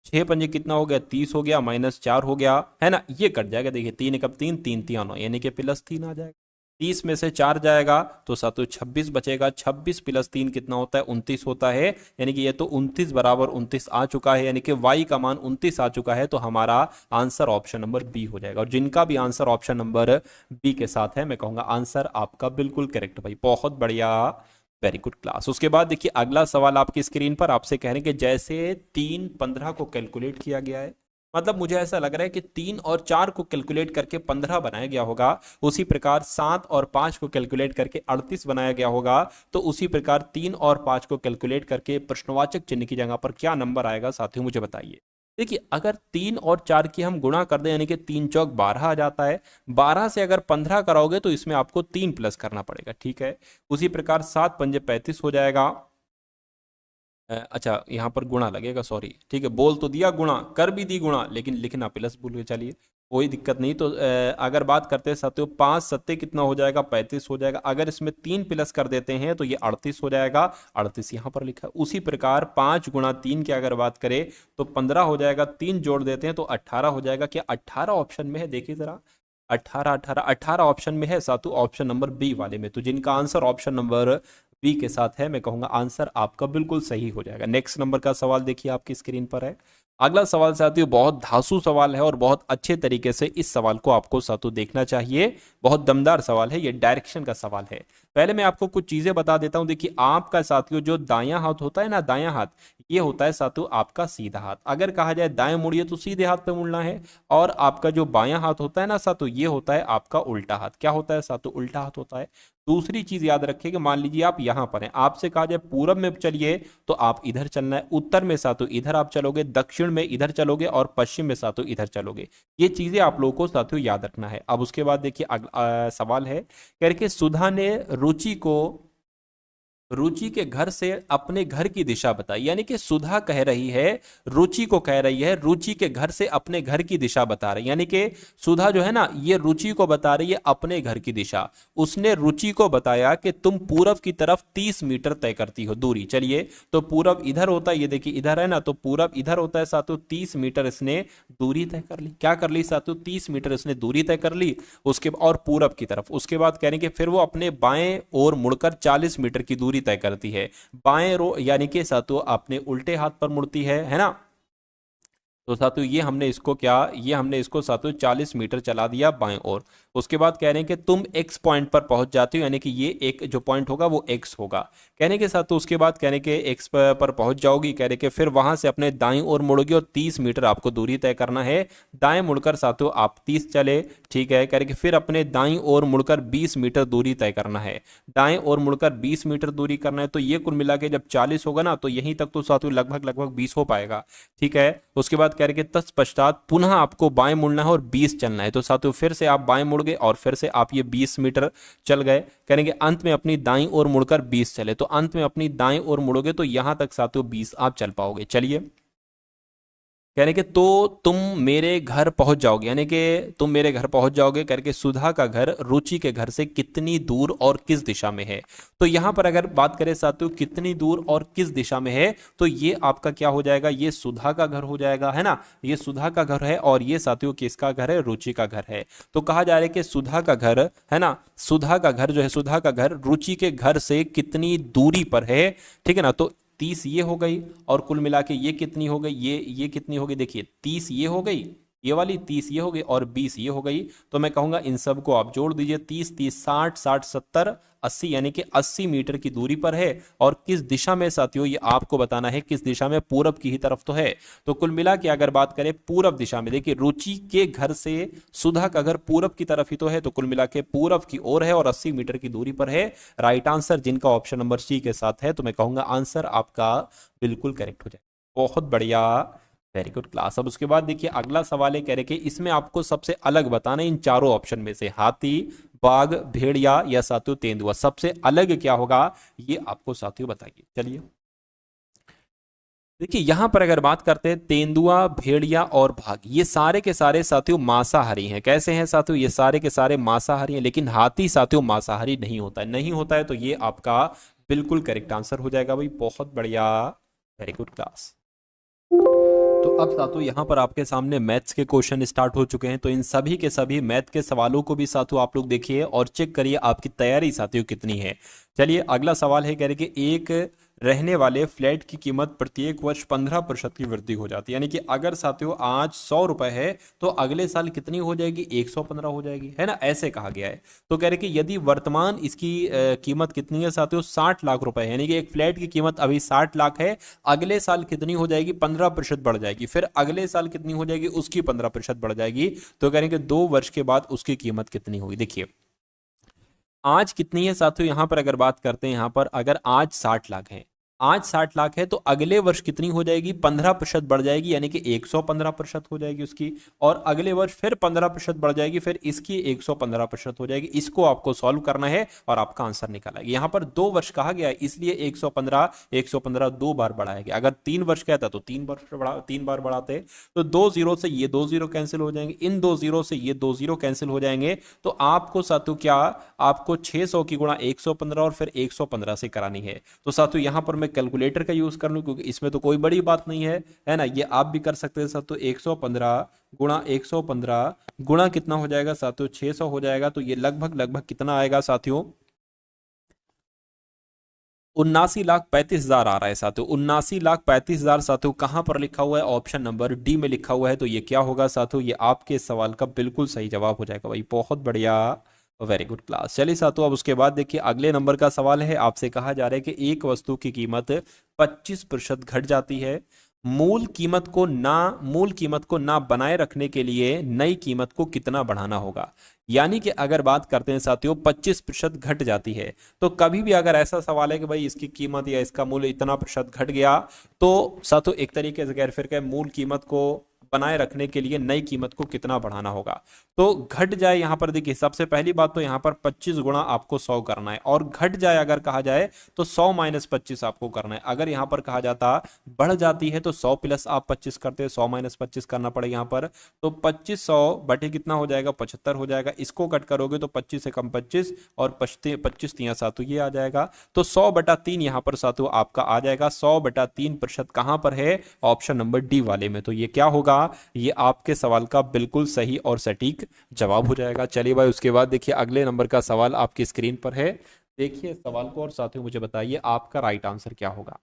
6 पंजे कितना हो गया, 30 हो गया, -4 हो गया, है ना, ये कट जाएगा। देखिए 3 कब 3 3 3 9 यानी कि +3 आ जाएगा। 30 में से 4 जाएगा तो सातों 26 बचेगा, 26 + 3 कितना होता है 29 होता है। यानी कि ये तो 29 बराबर 29 आ चुका है, यानी कि y का मान 29 आ चुका है। तो हमारा आंसर ऑप्शन नंबर बी हो जाएगा। और जिनका भी आंसर ऑप्शन नंबर बी के साथ है, मैं कहूंगा आंसर आपका बिल्कुल करेक्ट भाई, बहुत बढ़िया, वेरी गुड क्लास। उसके बाद देखिए अगला सवाल आपकी स्क्रीन पर, आपसे कह रहे हैं कि जैसे 3 15 को कैलकुलेट किया गया है, मतलब मुझे ऐसा लग रहा है कि 3 और 4 को कैलकुलेट करके 15 बनाया गया होगा, उसी प्रकार 7 और 5 को कैलकुलेट करके 38 बनाया गया होगा। तो उसी प्रकार 3 और 5 को कैलकुलेट करके प्रश्नवाचक चिन्ह की जगह पर क्या नंबर आएगा साथियों, मुझे बताइए। देखिए अगर 3 और 4 की हम गुणा कर दें, यानी कि 3 चौक 12 आ जाता है, 12 से अगर 15 कराओगे तो इसमें आपको 3 प्लस करना पड़ेगा, ठीक है। उसी प्रकार 7 पंजे 35 हो जाएगा। अच्छा यहाँ पर गुणा लगेगा, सॉरी, ठीक है, बोल तो दिया गुणा, कर भी दी गुणा, लेकिन लिखना प्लस भूल गए, चलिए कोई दिक्कत नहीं। तो अगर बात करते हैं साथियों 5 सत्ते कितना हो जाएगा, 35 हो जाएगा। अगर इसमें 3 प्लस कर देते हैं तो ये 38 हो जाएगा, 38 यहाँ पर लिखा है। उसी प्रकार 5 गुणा 3 की अगर बात करें तो 15 हो जाएगा, 3 जोड़ देते हैं तो 18 हो जाएगा। क्या 18 ऑप्शन में है, देखिए जरा 18 ऑप्शन में है सातु, ऑप्शन नंबर बी वाले में। तो जिनका आंसर ऑप्शन नंबर बी के साथ है, मैं कहूंगा आंसर आपका बिल्कुल सही हो जाएगा। नेक्स्ट नंबर का सवाल देखिए आपकी स्क्रीन पर है। अगला सवाल साथियों बहुत धांसू सवाल है और बहुत अच्छे तरीके से इस सवाल को आपको साथियों देखना चाहिए। बहुत दमदार सवाल है, ये डायरेक्शन का सवाल है। पहले मैं आपको कुछ चीजें बता देता हूं। देखिए आपका साथियों जो दायां हाथ होता है ना, दायां हाथ, ये होता है साथियों आपका सीधा हाथ। अगर कहा जाए दाएं मुड़िए तो सीधे हाथ पे मुड़ना है। और आपका जो बायां हाथ होता है ना साथियों, ये होता है आपका उल्टा हाथ। क्या होता है साथियों, उल्टा हाथ होता है। दूसरी चीज याद रखिए कि मान लीजिए आप यहां पर हैं, आपसे कहा जाए पूरब में चलिए तो आप इधर चलना है, उत्तर में साथियों इधर आप चलोगे, दक्षिण में इधर चलोगे, और पश्चिम में साथियों इधर चलोगे। ये चीजें आप लोगों को साथियों याद रखना है। अब उसके बाद देखिए सवाल है करके सुधा ने रुचि के घर से अपने घर की दिशा बताई, यानी कि सुधा कह रही है, रुचि को कह रही है रुचि के घर से अपने घर की दिशा बता रही, यानी कि सुधा जो है ना ये रुचि को बता रही है अपने घर की दिशा। उसने रुचि को बताया कि तुम पूरब की तरफ 30 मीटर तय करती हो दूरी। चलिए, तो पूरब इधर होता है, ये देखिए इधर है ना, तो पूरब इधर होता है साथियों, 30 मीटर इसने दूरी तय कर ली। क्या कर ली साथियों, 30 मीटर इसने दूरी तय कर ली। उसके और पूरब की तरफ, उसके बाद कह रहे कि फिर वो अपने बाएं ओर मुड़कर 40 मीटर की दूरी तय करती है। बाएं रो यानी कि साथियों अपने उल्टे हाथ पर मुड़ती है ना। तो साथियों ये हमने इसको साथियों 40 मीटर चला दिया बाएं ओर। उसके बाद कह रहे हैं कि तुम एक्स पॉइंट पर पहुंच जाती हो, यानी कि ये एक जो पॉइंट होगा वो एक्स होगा। कहने के साथ तो उसके बाद कहने के एक्स पर पहुंच जाओगी, कह रहे कि फिर वहां से अपने दाएं ओर मुड़ोगी और 30 मीटर आपको दूरी तय करना है। दाएं मुड़कर साथियों आप 30 चले, ठीक है, कह रहे कि फिर अपने दाईं ओर मुड़कर 20 मीटर दूरी तय करना है। दाएं ओर मुड़कर 20 मीटर दूरी करना है, तो ये कुल मिला के जब 40 होगा ना, तो यहीं तक तो साथियों लगभग लगभग 20 हो पाएगा, ठीक है। उसके बाद कह रहे कि तत्पश्चात पुनः आपको बाएं मुड़ना है और 20 चलना है। तो साथियों फिर से आप बाएं मुड़ गए और फिर से आप ये 20 मीटर चल गए। करेंगे अंत में अपनी दाईं ओर मुड़कर 20 चले, तो अंत में अपनी दाईं ओर मुड़ोगे तो यहां तक साथियों 20 आप चल पाओगे। चलिए, यानी कि तो तुम मेरे घर पहुंच जाओगे, यानी कि तुम मेरे घर पहुंच जाओगे करके सुधा का घर रुचि के घर से कितनी दूर और किस दिशा में है। तो यहां पर अगर बात करें साथियों कितनी दूर और किस दिशा में है, तो ये आपका क्या हो जाएगा, ये सुधा का घर हो जाएगा, है ना। ये सुधा का घर है और ये साथियों किसका घर है, रुचि का घर है। तो कहा जा रहा है कि सुधा का घर है ना, सुधा का घर जो है, सुधा का घर रुचि के घर से कितनी दूरी पर है, ठीक है ना। तो 30 ये हो गई और कुल मिला के ये कितनी हो गई, ये कितनी हो गई, देखिए 30 ये हो गई, ये वाली 30 ये हो गई और 20 ये हो गई। तो मैं कहूंगा इन सब को आप जोड़ दीजिए, 30 30 60 60 70 80, यानी कि 80 मीटर की दूरी पर है। और किस दिशा में साथियों, ये आपको बताना है किस दिशा में, पूरब की ही तरफ तो है। तो कुल मिला के अगर बात करें पूरब दिशा में, देखिए रुचि के घर से सुधा का घर पूरब की तरफ ही तो है, तो कुल मिला के पूरब की ओर है और 80 मीटर की दूरी पर है। राइट आंसर जिनका ऑप्शन नंबर सी के साथ है, तो मैं कहूंगा आंसर आपका बिल्कुल करेक्ट हो जाए। बहुत बढ़िया, वेरी गुड क्लास। अब उसके बाद देखिए अगला सवाल है, कह रहे कि इसमें आपको सबसे अलग बताना है इन चारों ऑप्शन में से, हाथी, बाघ, भेड़िया या साथियों तेंदुआ, सबसे अलग क्या होगा ये आपको साथियों बताइए। चलिए, देखिए यहां पर अगर बात करते हैं तेंदुआ, भेड़िया और बाघ, ये सारे के सारे साथियों मांसाहारी हैं। कैसे हैं साथियों, ये सारे के सारे मांसाहारी हैं, लेकिन हाथी साथियों मांसाहारी नहीं होता है, नहीं होता है, तो ये आपका बिल्कुल करेक्ट आंसर हो जाएगा भाई। बहुत बढ़िया, वेरी गुड क्लास। तो अब साथियों यहाँ पर आपके सामने मैथ्स के क्वेश्चन स्टार्ट हो चुके हैं, तो इन सभी के सभी मैथ के सवालों को भी साथियों आप लोग देखिए और चेक करिए आपकी तैयारी साथियों कितनी है। चलिए अगला सवाल है, कह रहे कि एक रहने वाले फ्लैट की कीमत प्रत्येक वर्ष 15% की वृद्धि हो जाती है, यानी कि अगर साथियों आज 100 रुपए है तो अगले साल कितनी हो जाएगी, 115 हो जाएगी, है ना, ऐसे कहा गया है। तो कह रहे कि यदि वर्तमान इसकी कीमत कितनी है साथियों, 60 लाख रुपए, यानी कि एक फ्लैट की कीमत अभी 60 लाख है, अगले साल कितनी हो जाएगी, 15% बढ़ जाएगी, फिर अगले साल कितनी हो जाएगी, उसकी 15% बढ़ जाएगी। तो कह रहे कि 2 वर्ष के बाद उसकी कीमत कितनी होगी। देखिए आज कितनी है साथियों, यहां पर अगर बात करते हैं, यहां पर अगर आज 60 लाख है, आज 60 लाख है, तो अगले वर्ष कितनी हो जाएगी, 15% बढ़ जाएगी, यानी कि 115% हो जाएगी उसकी। और अगले वर्ष फिर 15% बढ़ जाएगी, फिर इसकी 115% हो जाएगी। इसको आपको सॉल्व करना है और आपका आंसर निकाला है। यहां पर 2 वर्ष कहा गया है, इसलिए 115 115 2 बार बढ़ाया गया। अगर 3 वर्ष कहता तो 3 बार बढ़ाते। तो 2 जीरो से ये 2 जीरो कैंसिल हो जाएंगे, इन 2 जीरो से ये 2 जीरो कैंसिल हो जाएंगे। तो आपको साथियों क्या, आपको 600 की गुणा 115 और फिर 115 से करानी है। तो साथियों यहां पर मैं कैलकुलेटर का यूज कर लूं, क्योंकि इसमें तो कोई बड़ी बात नहीं है ना, ये आप भी कर सकते हैं साथियों। 115 गुणा 115 गुणा कितना हो जाएगा साथियों, 600 हो जाएगा। तो ये लगभग लगभग कितना आएगा साथियों, 79,35,000 आ रहा है साथियों। 79,35,000 साथियों कहां पर लिखा हुआ है, ऑप्शन नंबर डी में लिखा हुआ है। तो ये क्या होगा साथियों, ये आपके सवाल का बिल्कुल सही जवाब हो जाएगा भाई। बहुत बढ़िया, वेरी गुड क्लास। चलिए साथियों अब उसके बाद देखिए अगले नंबर का सवाल है, आपसे कहा जा रहा है कि एक वस्तु की कीमत 25% घट जाती है, मूल कीमत को ना बनाए रखने के लिए नई कीमत को कितना बढ़ाना होगा। यानी कि अगर बात करते हैं साथियों 25% घट जाती है, तो कभी भी अगर ऐसा सवाल है कि भाई इसकी कीमत या इसका मूल्य इतना प्रतिशत घट गया, तो साथियों एक तरीके से फिर मूल कीमत को बनाए रखने के लिए नई कीमत को कितना बढ़ाना होगा। तो घट जाए यहाँ पर, देखिए सबसे पहली बात तो यहाँ पर 25 गुणा आपको 100 करना है, और घट जाए अगर कहा जाए तो 100 माइनस 25 आपको करना है। अगर यहाँ पर कहा जाता बढ़ जाती है तो 100 प्लस आप 25 करते हैं, 100 माइनस 25 करना पड़ेगा यहाँ पर, तो 2500 बटे कितना हो जाएगा, 75 हो जाएगा। इसको कट करोगे तो 25 से कम 25 और 25 तिया सातु ये आ जाएगा, तो 100/3 यहाँ पर सातु आपका आ जाएगा। 100/3% कहां पर है, ऑप्शन नंबर डी वाले में। तो ये क्या होगा, ये आपके सवाल का बिल्कुल सही और सटीक जवाब हो जाएगा। चलिए भाई, उसके बाद देखिए अगले नंबर का सवाल आपकी स्क्रीन पर है। देखिए सवाल को और साथियों मुझे बताइए आपका राइट आंसर क्या होगा।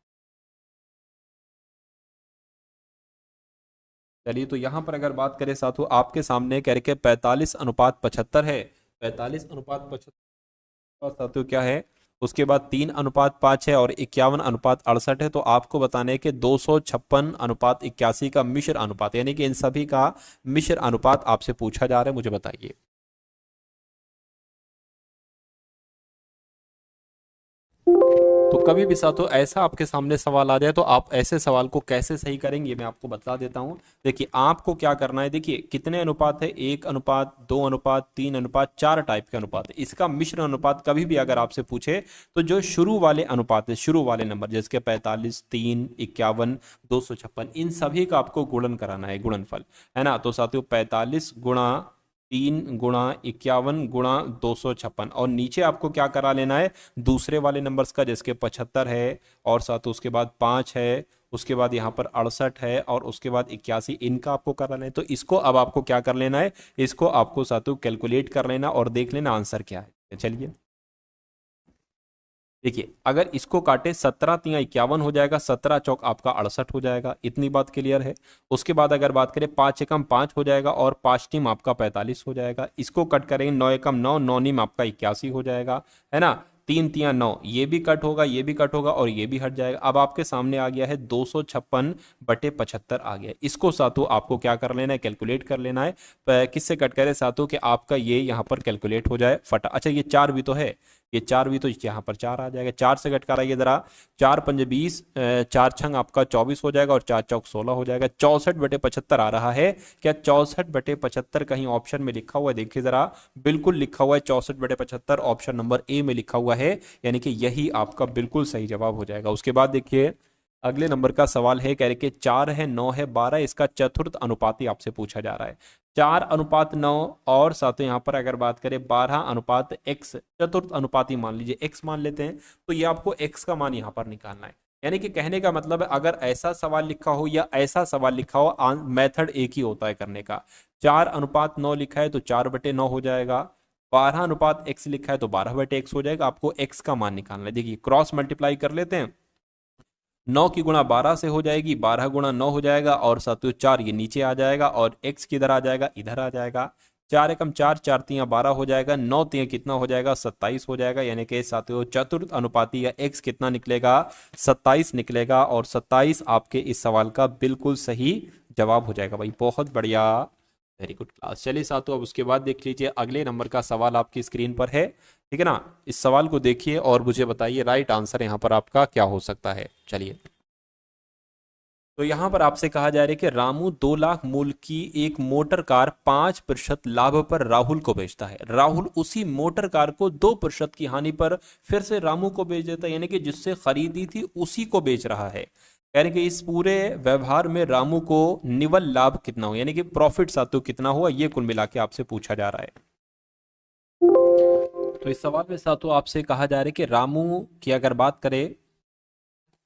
चलिए, तो यहां पर अगर बात करें साथियों, आपके सामने कह रहे 45:75 है। 45:75 साथियों क्या है, उसके बाद 3:5 है और 51:68 है। तो आपको बताने के 256:81 का मिश्र अनुपात, यानी कि इन सभी का मिश्र अनुपात आपसे पूछा जा रहा है, मुझे बताइए। तो कभी भी साथियों ऐसा आपके सामने सवाल आ जाए तो आप ऐसे सवाल को कैसे सही करेंगे, मैं आपको बता देता हूं। देखिए आपको क्या करना है, देखिए कितने अनुपात है, 1:2, 2:3, 4 टाइप के अनुपात है। इसका मिश्र अनुपात कभी भी अगर आपसे पूछे तो जो शुरू वाले अनुपात है, शुरू वाले नंबर जैसे 45, 3, 51, 256, इन सभी का आपको गुणन कराना है, गुणनफल, है ना। तो साथियों 45 गुणा 3 गुणा 51 गुणा 256, और नीचे आपको क्या करा लेना है, दूसरे वाले नंबर्स का, जिसके 75 है और साथ उसके बाद 5 है, उसके बाद यहाँ पर 68 है और उसके बाद 81, इनका आपको कर लेना है। तो इसको अब आपको क्या कर लेना है, इसको आपको साथियों कैलकुलेट कर लेना और देख लेना आंसर क्या है। चलिए देखिए, अगर इसको काटे 17×3 = 51 हो जाएगा, 17 × 4 आपका 68 हो जाएगा, इतनी बात क्लियर है। उसके बाद अगर बात करें 5×1 = 5 हो जाएगा और 5×3 आपका 45 हो जाएगा। इसको कट करेंगे 9×1 = 9, 9×9 आपका 81 हो जाएगा, है ना। 3×3 = 9, ये भी कट होगा, ये भी कट होगा और ये भी हट जाएगा। अब आपके सामने आ गया है 256/75 आ गया। इसको सातों आपको क्या कर लेना है, कैलकुलेट कर लेना है। किससे कट करें सातों कि आपका ये यहाँ पर कैलकुलेट हो जाए फटा। अच्छा ये 4 भी तो है, ये 4 भी तो यहाँ पर 4 आ जाएगा। 4 से कट कराइए जरा, 4×5 = 20, 4×6 आपका 24 हो जाएगा और 4×4 16 हो जाएगा। 64/75 आ रहा है। क्या 64/75 कहीं ऑप्शन में लिखा हुआ है, देखिए जरा, बिल्कुल लिखा हुआ है 64/75, ऑप्शन नंबर ए में लिखा हुआ है, यानी कि यही आपका बिल्कुल सही जवाब हो जाएगा। उसके बाद देखिए अगले नंबर का सवाल है, कह रहे कि 4 है, 9 है, 12, इसका चतुर्थ अनुपाती आपसे पूछा जा रहा है। 4:9 और साथ यहाँ पर अगर बात करें 12:x, चतुर्थ अनुपाती मान लीजिए x मान लेते हैं, तो ये आपको x का मान यहाँ पर निकालना है। यानी कि कहने का मतलब है अगर ऐसा सवाल लिखा हो या ऐसा सवाल लिखा हो, मेथड एक ही होता है करने का। 4:9 लिखा है तो 4/9 हो जाएगा, 12:x लिखा है तो 12/x हो जाएगा। आपको x का मान निकालना है। देखिए क्रॉस मल्टीप्लाई कर लेते हैं, 9 की गुणा 12 से हो जाएगी, 12×9 हो जाएगा और साथियों 4 ये नीचे आ जाएगा और x किधर आ जाएगा, इधर आ जाएगा। 4×1 = 4, 4×3 = 12 हो जाएगा, 9×3 कितना हो जाएगा, 27 हो जाएगा। यानी कि साथियों चतुर्थ अनुपाती या x कितना निकलेगा, 27 निकलेगा और 27 आपके इस सवाल का बिल्कुल सही जवाब हो जाएगा। भाई बहुत बढ़िया, वेरी गुड क्लास। चलिए साथियों अब उसके बाद देख लीजिए अगले नंबर का सवाल आपकी स्क्रीन पर है, ठीक है ना। इस सवाल को देखिए और मुझे बताइए राइट आंसर यहाँ पर आपका क्या हो सकता है। चलिए, तो यहां पर आपसे कहा जा रहा है कि रामू 2 लाख मूल्य की एक मोटर कार 5% लाभ पर राहुल को बेचता है। राहुल उसी मोटर कार को 2% की हानि पर फिर से रामू को बेच देता है, यानी कि जिससे खरीदी थी उसी को बेच रहा है। यानी कि इस पूरे व्यवहार में रामू को निवल लाभ कितना हो, यानी कि प्रॉफिट सातु कितना हुआ, ये कुल मिला के आपसे पूछा जा रहा है। तो इस सवाल में सातु आपसे कहा जा रहा है कि रामू की अगर बात करें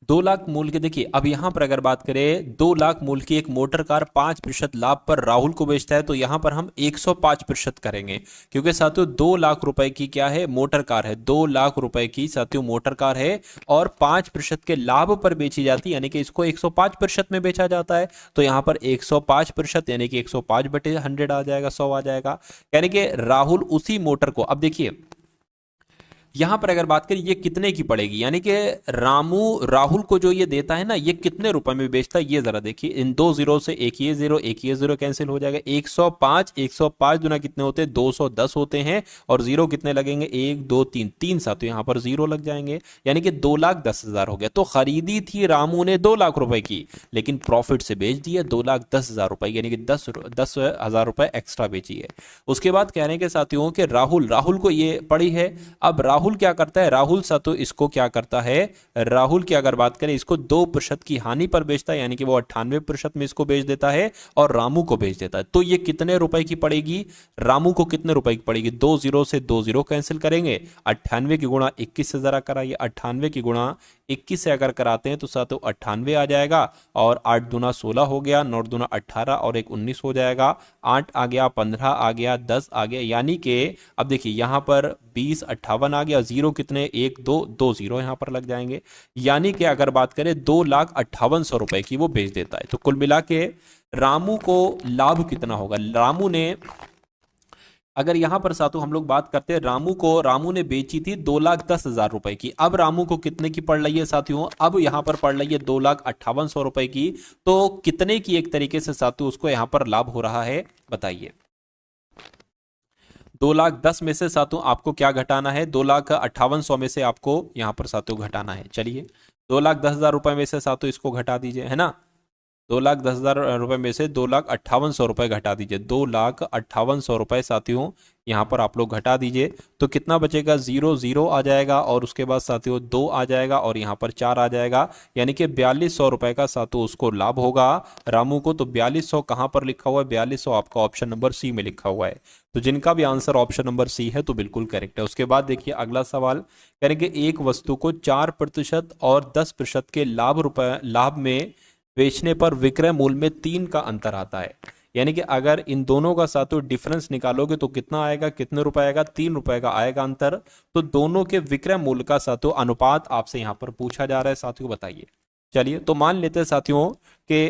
2 लाख मूल्य के, देखिए अब यहां पर अगर बात करें 2 लाख मूल्य की एक मोटर कार 5% लाभ पर राहुल को बेचता है, तो यहां पर हम 105% करेंगे, क्योंकि साथियों 2 लाख रुपए की क्या है, मोटर कार है। 2 लाख रुपए की साथियों मोटर कार है और 5% के लाभ पर बेची जाती है, यानी कि इसको 105% में बेचा जाता है। तो यहां पर 105% यानी कि 105/100 आ जाएगा, 100 आ जाएगा। यानी कि राहुल उसी मोटर को, अब देखिए यहां पर अगर बात करें ये कितने की पड़ेगी, यानी कि राहुल को जो ये देता है ना, ये कितने रुपए में बेचता है, ये जरा देखिए। इन दो जीरो से एक ये जीरो कैंसिल हो जाएगा। 105, 105 दुना कितने होते हैं, 210 होते हैं। और जीरो कितने लगेंगे, 1 2 3, 3 साथ, तो यहां पर जीरो लग जाएंगे, यानी कि 2,10,000 हो गया। तो खरीदी थी रामू ने 2 लाख रुपए की, लेकिन प्रॉफिट से बेच दिया 2,10,000 रुपए, यानी कि 10,000 रुपए एक्स्ट्रा बेची है। उसके बाद कह रहे हैं कि साथियों के राहुल को ये पड़ी है। अब राहुल क्या करता है, राहुल साथियों इसको क्या करता है, राहुल की अगर बात करें इसको 2% की हानि पर बेचता है, यानी कि वो 98% में इसको बेच देता है और रामू को बेच देता है। तो ये कितने रुपए की पड़ेगी, रामू को कितने रुपए की पड़ेगी, 2 जीरो से 2 जीरो कैंसिल करेंगे, 98 की गुणा 21 से जरा कराइए, 98 की गुणा 21 से अगर कराते हैं तो साथियों 98 आ जाएगा, और 8 दूना 16 हो गया, 9 दूना 18 और 1 19 हो जाएगा, 8 आ गया, 15 आ गया, 10 आ गया, यानी कि अब देखिए यहां पर 20 58 आ गया, जीरो कितने, 1 2 2 जीरो यहां पर लग जाएंगे, यानी कि अगर बात करें 2,58,100 रुपए की वो बेच देता है। तो कुल मिला के रामू को लाभ कितना होगा, रामू ने अगर यहां पर सातों हम लोग बात करते हैं, रामू ने बेची थी 2,10,000 रुपए की। अब रामू को कितने की पड़ रही है साथियों, अब यहां पर पड़ रही है 2,58,100 रुपए की। तो कितने की एक तरीके से साथियों उसको यहां पर लाभ हो रहा है, बताइए। 2,10,000 में से साथियों आपको क्या घटाना है, 2,58,100 में से आपको यहां पर साथियों घटाना है। चलिए 2,10,000 रुपए में से साथियों इसको घटा दीजिए, है ना। 2,10,000 रुपए में से 2,58,100 रुपए घटा दीजिए, 2,58,100 रुपए साथियों यहाँ पर आप लोग घटा दीजिए। तो कितना बचेगा, 0 0 आ जाएगा, और उसके बाद साथियों 2 आ जाएगा, और यहाँ पर 4 आ जाएगा, यानी कि 4,200 रुपए का साथियों उसको लाभ होगा रामू को। तो 4,200 कहाँ पर लिखा हुआ है, 4,200 आपका ऑप्शन नंबर सी में लिखा हुआ है। तो जिनका भी आंसर ऑप्शन नंबर सी है तो बिल्कुल करेक्ट है। उसके बाद देखिए अगला सवाल करेंगे, एक वस्तु को 4% और 10% के लाभ में बेचने पर विक्रय मूल्य में 3 का अंतर आता है, यानी कि अगर इन दोनों का साथियों डिफरेंस निकालोगे तो कितना आएगा, कितने रुपए आएगा, 3 रुपए का आएगा अंतर। तो दोनों के विक्रय मूल्य का साथियों अनुपात आपसे यहां पर पूछा जा रहा है साथियों, बताइए। चलिए तो मान लेते हैं साथियों कि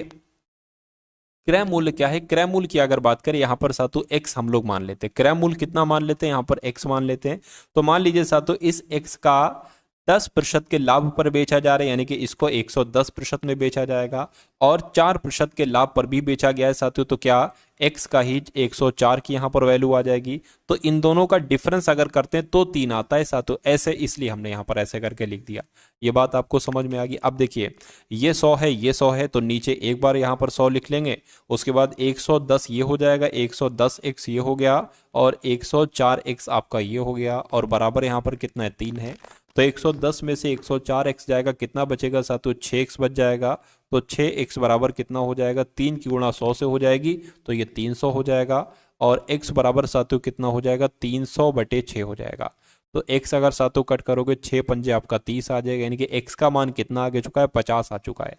क्रय मूल्य क्या है, क्रय मूल्य की अगर बात करें यहां पर साथियों एक्स हम लोग मान लेते हैं, क्रय मूल्य कितना मान लेते हैं, यहां पर एक्स मान लेते हैं। तो मान लीजिए साथियों इस एक्स का 10% के लाभ पर बेचा जा रहा है, यानी कि इसको 110% में बेचा जाएगा, और 4% के लाभ पर भी बेचा गया है साथियों। तो क्या x का ही 104 की यहां पर वैल्यू आ जाएगी। तो इन दोनों का डिफरेंस अगर करते हैं तो 3 आता है साथियों, ऐसे इसलिए हमने यहां पर ऐसे करके लिख दिया। ये बात आपको समझ में आ गई। अब देखिए ये 100 है, ये 100 है, तो नीचे एक बार यहां पर 100 लिख लेंगे, उसके बाद 110 ये हो जाएगा, 110x ये हो गया, और 104x आपका ये हो गया, और बराबर यहां पर कितना है, 3 है। तो 110 में से 104x जाएगा, कितना बचेगा साथियों, 6x बच जाएगा। तो 6x बराबर कितना हो जाएगा, 3 की गुणा 100 से हो जाएगी, तो ये 300 हो जाएगा, और x बराबर साथियों कितना हो जाएगा, 300/6 हो जाएगा। तो x अगर साथियों कट करोगे 6 पंजे आपका 30 आ जाएगा, यानी कि x का मान कितना आगे चुका है, 50 आ चुका है।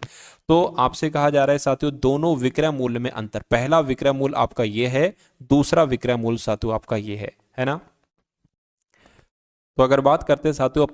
तो आपसे कहा जा रहा है साथियों दोनों विक्रय मूल्य में अंतर, पहला विक्रय मूल्य आपका ये है, दूसरा विक्रय मूल्य साथियों आपका ये है ना। तो अगर बात करते हैं साथियों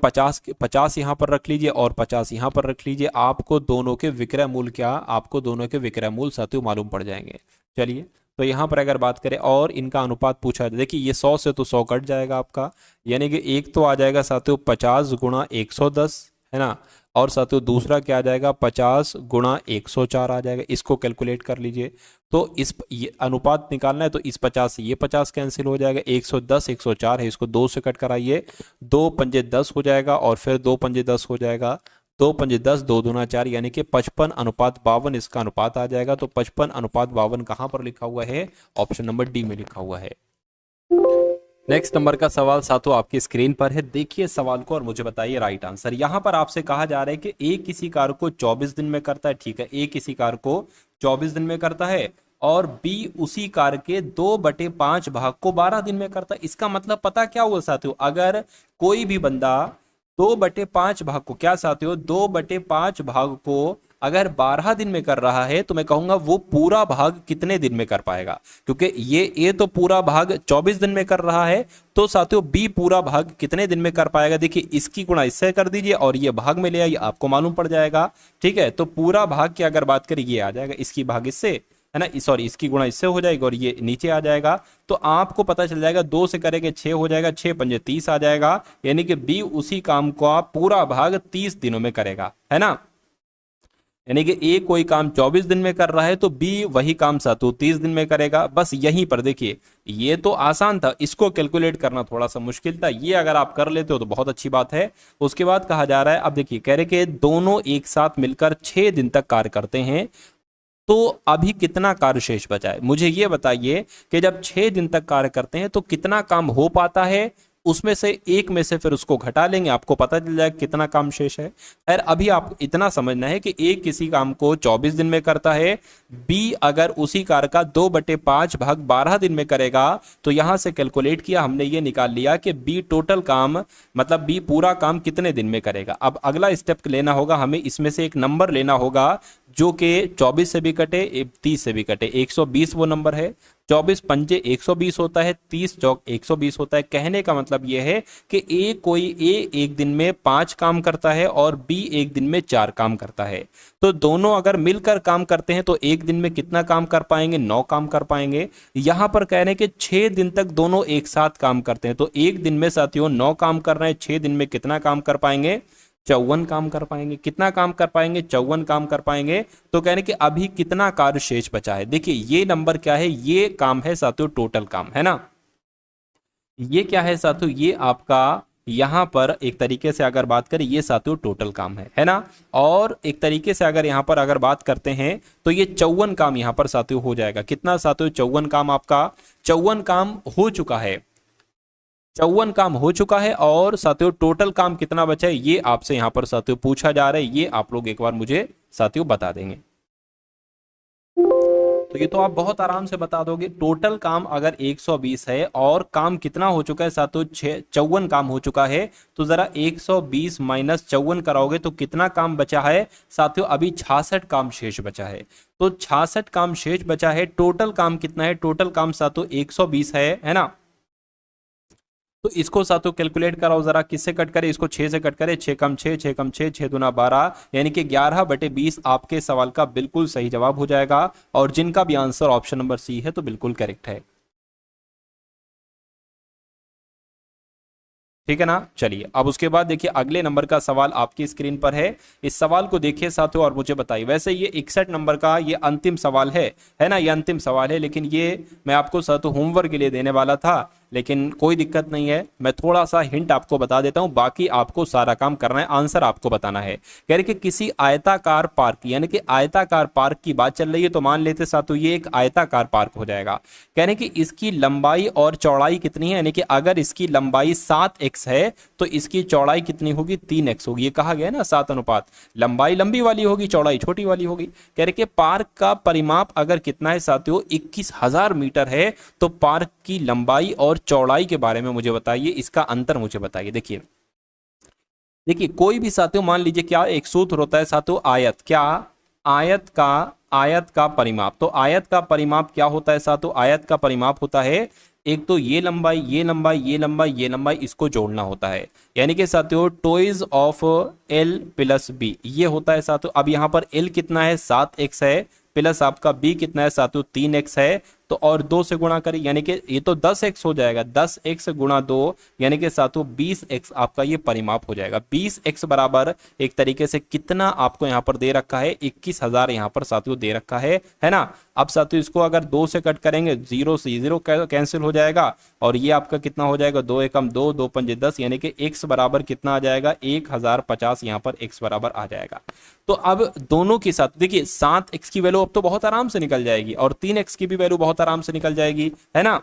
50 यहां पर रख लीजिए और 50 यहां पर रख लीजिए, आपको दोनों के विक्रय मूल्य क्या, आपको दोनों के विक्रय मूल्य साथियों मालूम पड़ जाएंगे। चलिए तो यहां पर अगर बात करें और इनका अनुपात पूछा जाए, देखिए ये 100 से तो 100 कट जाएगा आपका, यानी कि एक तो आ जाएगा साथियों 50 गुणा 110, है ना, और साथियों दूसरा क्या आ जाएगा, 50 गुणा 104 आ जाएगा। इसको कैलकुलेट कर लीजिए। तो इस अनुपात निकालना है, तो इस 50 से ये 50 कैंसिल हो जाएगा, 110 104 है, इसको 2 से कट कराइए, 2 पंजे 10 हो जाएगा, और फिर 2 पंजे 10 हो जाएगा, 2 पंजे 10, 2 दूना 4, यानी कि 55:52 इसका अनुपात आ जाएगा। तो 55:52 कहां पर लिखा हुआ है, ऑप्शन नंबर डी में लिखा हुआ है। नेक्स्ट नंबर का सवाल साथियों आपकी स्क्रीन पर है, देखिए सवाल को और मुझे बताइए राइट आंसर। यहां पर आपसे कहा जा रहा है कि ए किसी कार्य को 24 दिन में करता है, ठीक है, ए किसी कार्य को 24 दिन में करता है, और बी उसी कार्य के 2/5 भाग को 12 दिन में करता है। इसका मतलब पता क्या हुआ साथियों, अगर कोई भी बंदा 2/5 भाग को, क्या साथियों 2/5 भाग को अगर 12 दिन में कर रहा है, तो मैं कहूंगा वो पूरा भाग कितने दिन में कर पाएगा, क्योंकि ये ए तो पूरा भाग 24 दिन में कर रहा है, तो साथियों बी पूरा भाग कितने दिन में कर पाएगा। देखिए इसकी गुणा इससे कर दीजिए और ये भाग में ले आइए, आपको मालूम पड़ जाएगा। ठीक है, तो पूरा भाग की अगर बात करें ये आ जाएगा, इसकी भाग इससे, है ना, सॉरी इसकी गुणा इससे हो जाएगी और ये नीचे आ जाएगा। तो आपको पता चल जाएगा 2 से करेंगे 6 हो जाएगा, 6 पंजे 30 आ जाएगा, यानी कि बी उसी काम को पूरा भाग 30 दिनों में करेगा, है ना। यानी कि ए कोई काम 24 दिन में कर रहा है तो बी वही काम सातु 30 दिन में करेगा। बस यहीं पर देखिए, ये तो आसान था, इसको कैलकुलेट करना थोड़ा सा मुश्किल था, ये अगर आप कर लेते हो तो बहुत अच्छी बात है। उसके बाद कहा जा रहा है, अब देखिए कह रहे कि दोनों एक साथ मिलकर 6 दिन तक कार्य करते हैं, तो अभी कितना कार्य शेष बचा है। मुझे ये बताइए कि जब 6 दिन तक कार्य करते हैं तो कितना काम हो पाता है, उसमें से एक में से फिर उसको घटा लेंगे, आपको पता चल जाएगा कितना काम शेष है। खैर अभी आप इतना समझना है कि ए किसी काम को 24 दिन में करता है, बी अगर उसी कार्य का 2/5 भाग 12 दिन में करेगा, तो यहां से कैलकुलेट किया हमने, ये निकाल लिया कि बी टोटल काम मतलब बी पूरा काम कितने दिन में करेगा। अब अगला स्टेप लेना होगा हमें, इसमें से एक नंबर लेना होगा जो कि 24 से भी कटे 30 से भी कटे, 120 वो नंबर है। 24 पंजे 120 होता है, 30 चौक 120 होता है। कहने का मतलब यह है कि ए एक दिन में 5 काम करता है और बी एक दिन में 4 काम करता है। तो दोनों अगर मिलकर काम करते हैं तो एक दिन में कितना काम कर पाएंगे, 9 काम कर पाएंगे। यहां पर कह रहे हैं कि 6 दिन तक दोनों एक साथ काम करते हैं, तो एक दिन में साथियों 9 काम कर रहे हैं, 6 दिन में कितना काम कर पाएंगे, 54 काम कर पाएंगे। कितना काम कर पाएंगे, 54 काम कर पाएंगे। तो कहने कि अभी कितना कार्य शेष बचा है। देखिए ये नंबर क्या है, ये काम है साथियों टोटल काम, है ना। ये क्या है साथियों, ये आपका यहां पर एक तरीके से अगर बात करें, ये साथियों टोटल काम है ना। और एक तरीके से अगर यहां पर अगर बात करते हैं तो ये 54 काम यहां पर साथियों हो जाएगा। कितना साथियों, 54 काम, आपका 54 काम हो चुका है, 54 काम हो चुका है। और साथियों टोटल काम कितना बचा है, ये आपसे यहां पर साथियों पूछा जा रहा है, ये आप लोग एक बार मुझे साथियों बता देंगे। तो ये तो आप बहुत आराम से बता दोगे। टोटल काम अगर 120 है और काम कितना हो चुका है साथियों, 54 काम हो चुका है, तो जरा 120 माइनस 54 कराओगे तो कितना काम बचा है साथियों, अभी 66 काम शेष बचा है। तो 66 काम शेष बचा है। टोटल काम कितना है, टोटल काम साथियों 120 है ना। तो इसको साथियों कैलकुलेट कराओ जरा, किससे कट करे, इसको 6 से कट करे, 6 कम 6, 6 कम 6, 6 दूना 12, यानी कि 11/20 आपके सवाल का बिल्कुल सही जवाब हो जाएगा। और जिनका भी आंसर ऑप्शन नंबर सी है तो बिल्कुल करेक्ट है, ठीक है ना। चलिए अब उसके बाद देखिए अगले नंबर का सवाल आपकी स्क्रीन पर है। इस सवाल को देखिए साथियों और मुझे बताइए। वैसे ये 61 नंबर का ये अंतिम सवाल है ना, ये अंतिम सवाल है, लेकिन ये मैं आपको साथियों होमवर्क के लिए देने वाला था, लेकिन कोई दिक्कत नहीं है, मैं थोड़ा सा हिंट आपको बता देता हूं, बाकी आपको सारा काम करना है, आंसर आपको बताना है। कह रहे कि किसी आयताकार पार्क, यानी कि आयताकार पार्क की बात चल रही है, तो मान लेते साथियों ये एक आयताकार पार्क हो जाएगा। कह रहे कि इसकी लंबाई और चौड़ाई कितनी है, यानी कि अगर इसकी लंबाई 7x है तो इसकी चौड़ाई कितनी होगी, 3x होगी। ये कहा गया ना 7 अनुपात, लंबाई लंबी वाली होगी, चौड़ाई छोटी वाली होगी। कह रहे कि पार्क का परिमाप अगर कितना है साथियों, 21,000 मीटर है, तो पार्क की लंबाई और चौड़ाई के बारे में मुझे बताइए, इसका अंतर मुझे बताइए। देखिए कोई भी साथियों मान लीजिए क्या एक सूत्र होता है साथियों, आयत, क्या आयत का परिमाप। तो आयत का परिमाप क्या होता है साथियों, आयत का परिमाप होता है एक तो ये लंबाई, ये लंबाई, ये लंबाई, ये लंबाई, इसको जोड़ना होता है, यानी कि साथियों toys of L plus B ये होता है साथियों। अब यहाँ पर L कितना है, 7x है, प्लस आपका B कितना है साथियों, 3x है, तो और 2 से गुणा करें, यानी कि ये तो 10x हो जाएगा, 10x गुणा 2 यानी कि साथियों 20x आपका ये परिमाप हो जाएगा। 20x बराबर एक तरीके से कितना आपको यहाँ पर दे रखा है, 21,000 यहाँ पर साथियों दे रखा है ना। अब साथियों इसको अगर 2 से कट करेंगे, 0 से 0 कैंसिल हो जाएगा, और ये आपका कितना हो जाएगा, 2 एकम 2, 2 पंजे 10, यानी कि x बराबर कितना आ जाएगा, 1050 यहाँ पर x बराबर आ जाएगा। तो अब दोनों के साथ देखिए 7x की वैल्यू अब तो बहुत आराम से निकल जाएगी और 3x की भी वैल्यू बहुत आराम से निकल जाएगी, है ना।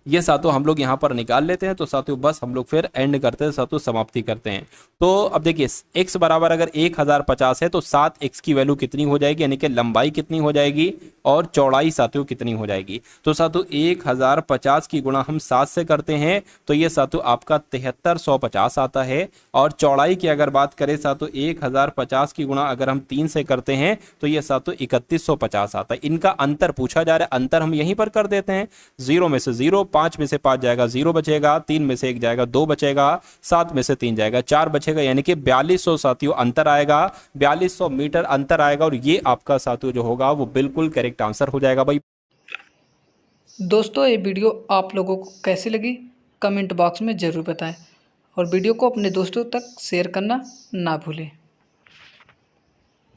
ये साथियों हम लोग यहाँ पर निकाल लेते हैं। तो साथियों बस हम लोग फिर एंड करते हैं साथियों, समाप्ति करते हैं। तो अब देखिए x बराबर अगर 1050 है तो 7x की वैल्यू कितनी हो जाएगी, यानी कि लंबाई कितनी हो जाएगी और चौड़ाई साथियों कितनी हो जाएगी। तो साथियों 1050 की गुणा हम 7 से करते हैं तो ये साथियों आपका 7350 आता है। और चौड़ाई की अगर बात करें साथियों 1050 की गुणा अगर हम 3 से करते हैं तो ये साथियों 3150 आता है। इनका अंतर पूछा जा रहा है, अंतर हम यहीं पर कर देते हैं, 0 में से 0, 5 में से 5 जाएगा 0 बचेगा, 3 में से 1 जाएगा 2 बचेगा, 7 में से 3 जाएगा 4 बचेगा, यानी कि 4200 साथियों अंतर आएगा, 4200 मीटर अंतर आएगा और ये आपका साथियों जो होगा वो बिल्कुल करेक्ट आंसर हो जाएगा भाई। दोस्तों ये वीडियो आप लोगों को कैसी लगी कमेंट बॉक्स में ज़रूर बताएं और वीडियो को अपने दोस्तों तक शेयर करना ना भूलें।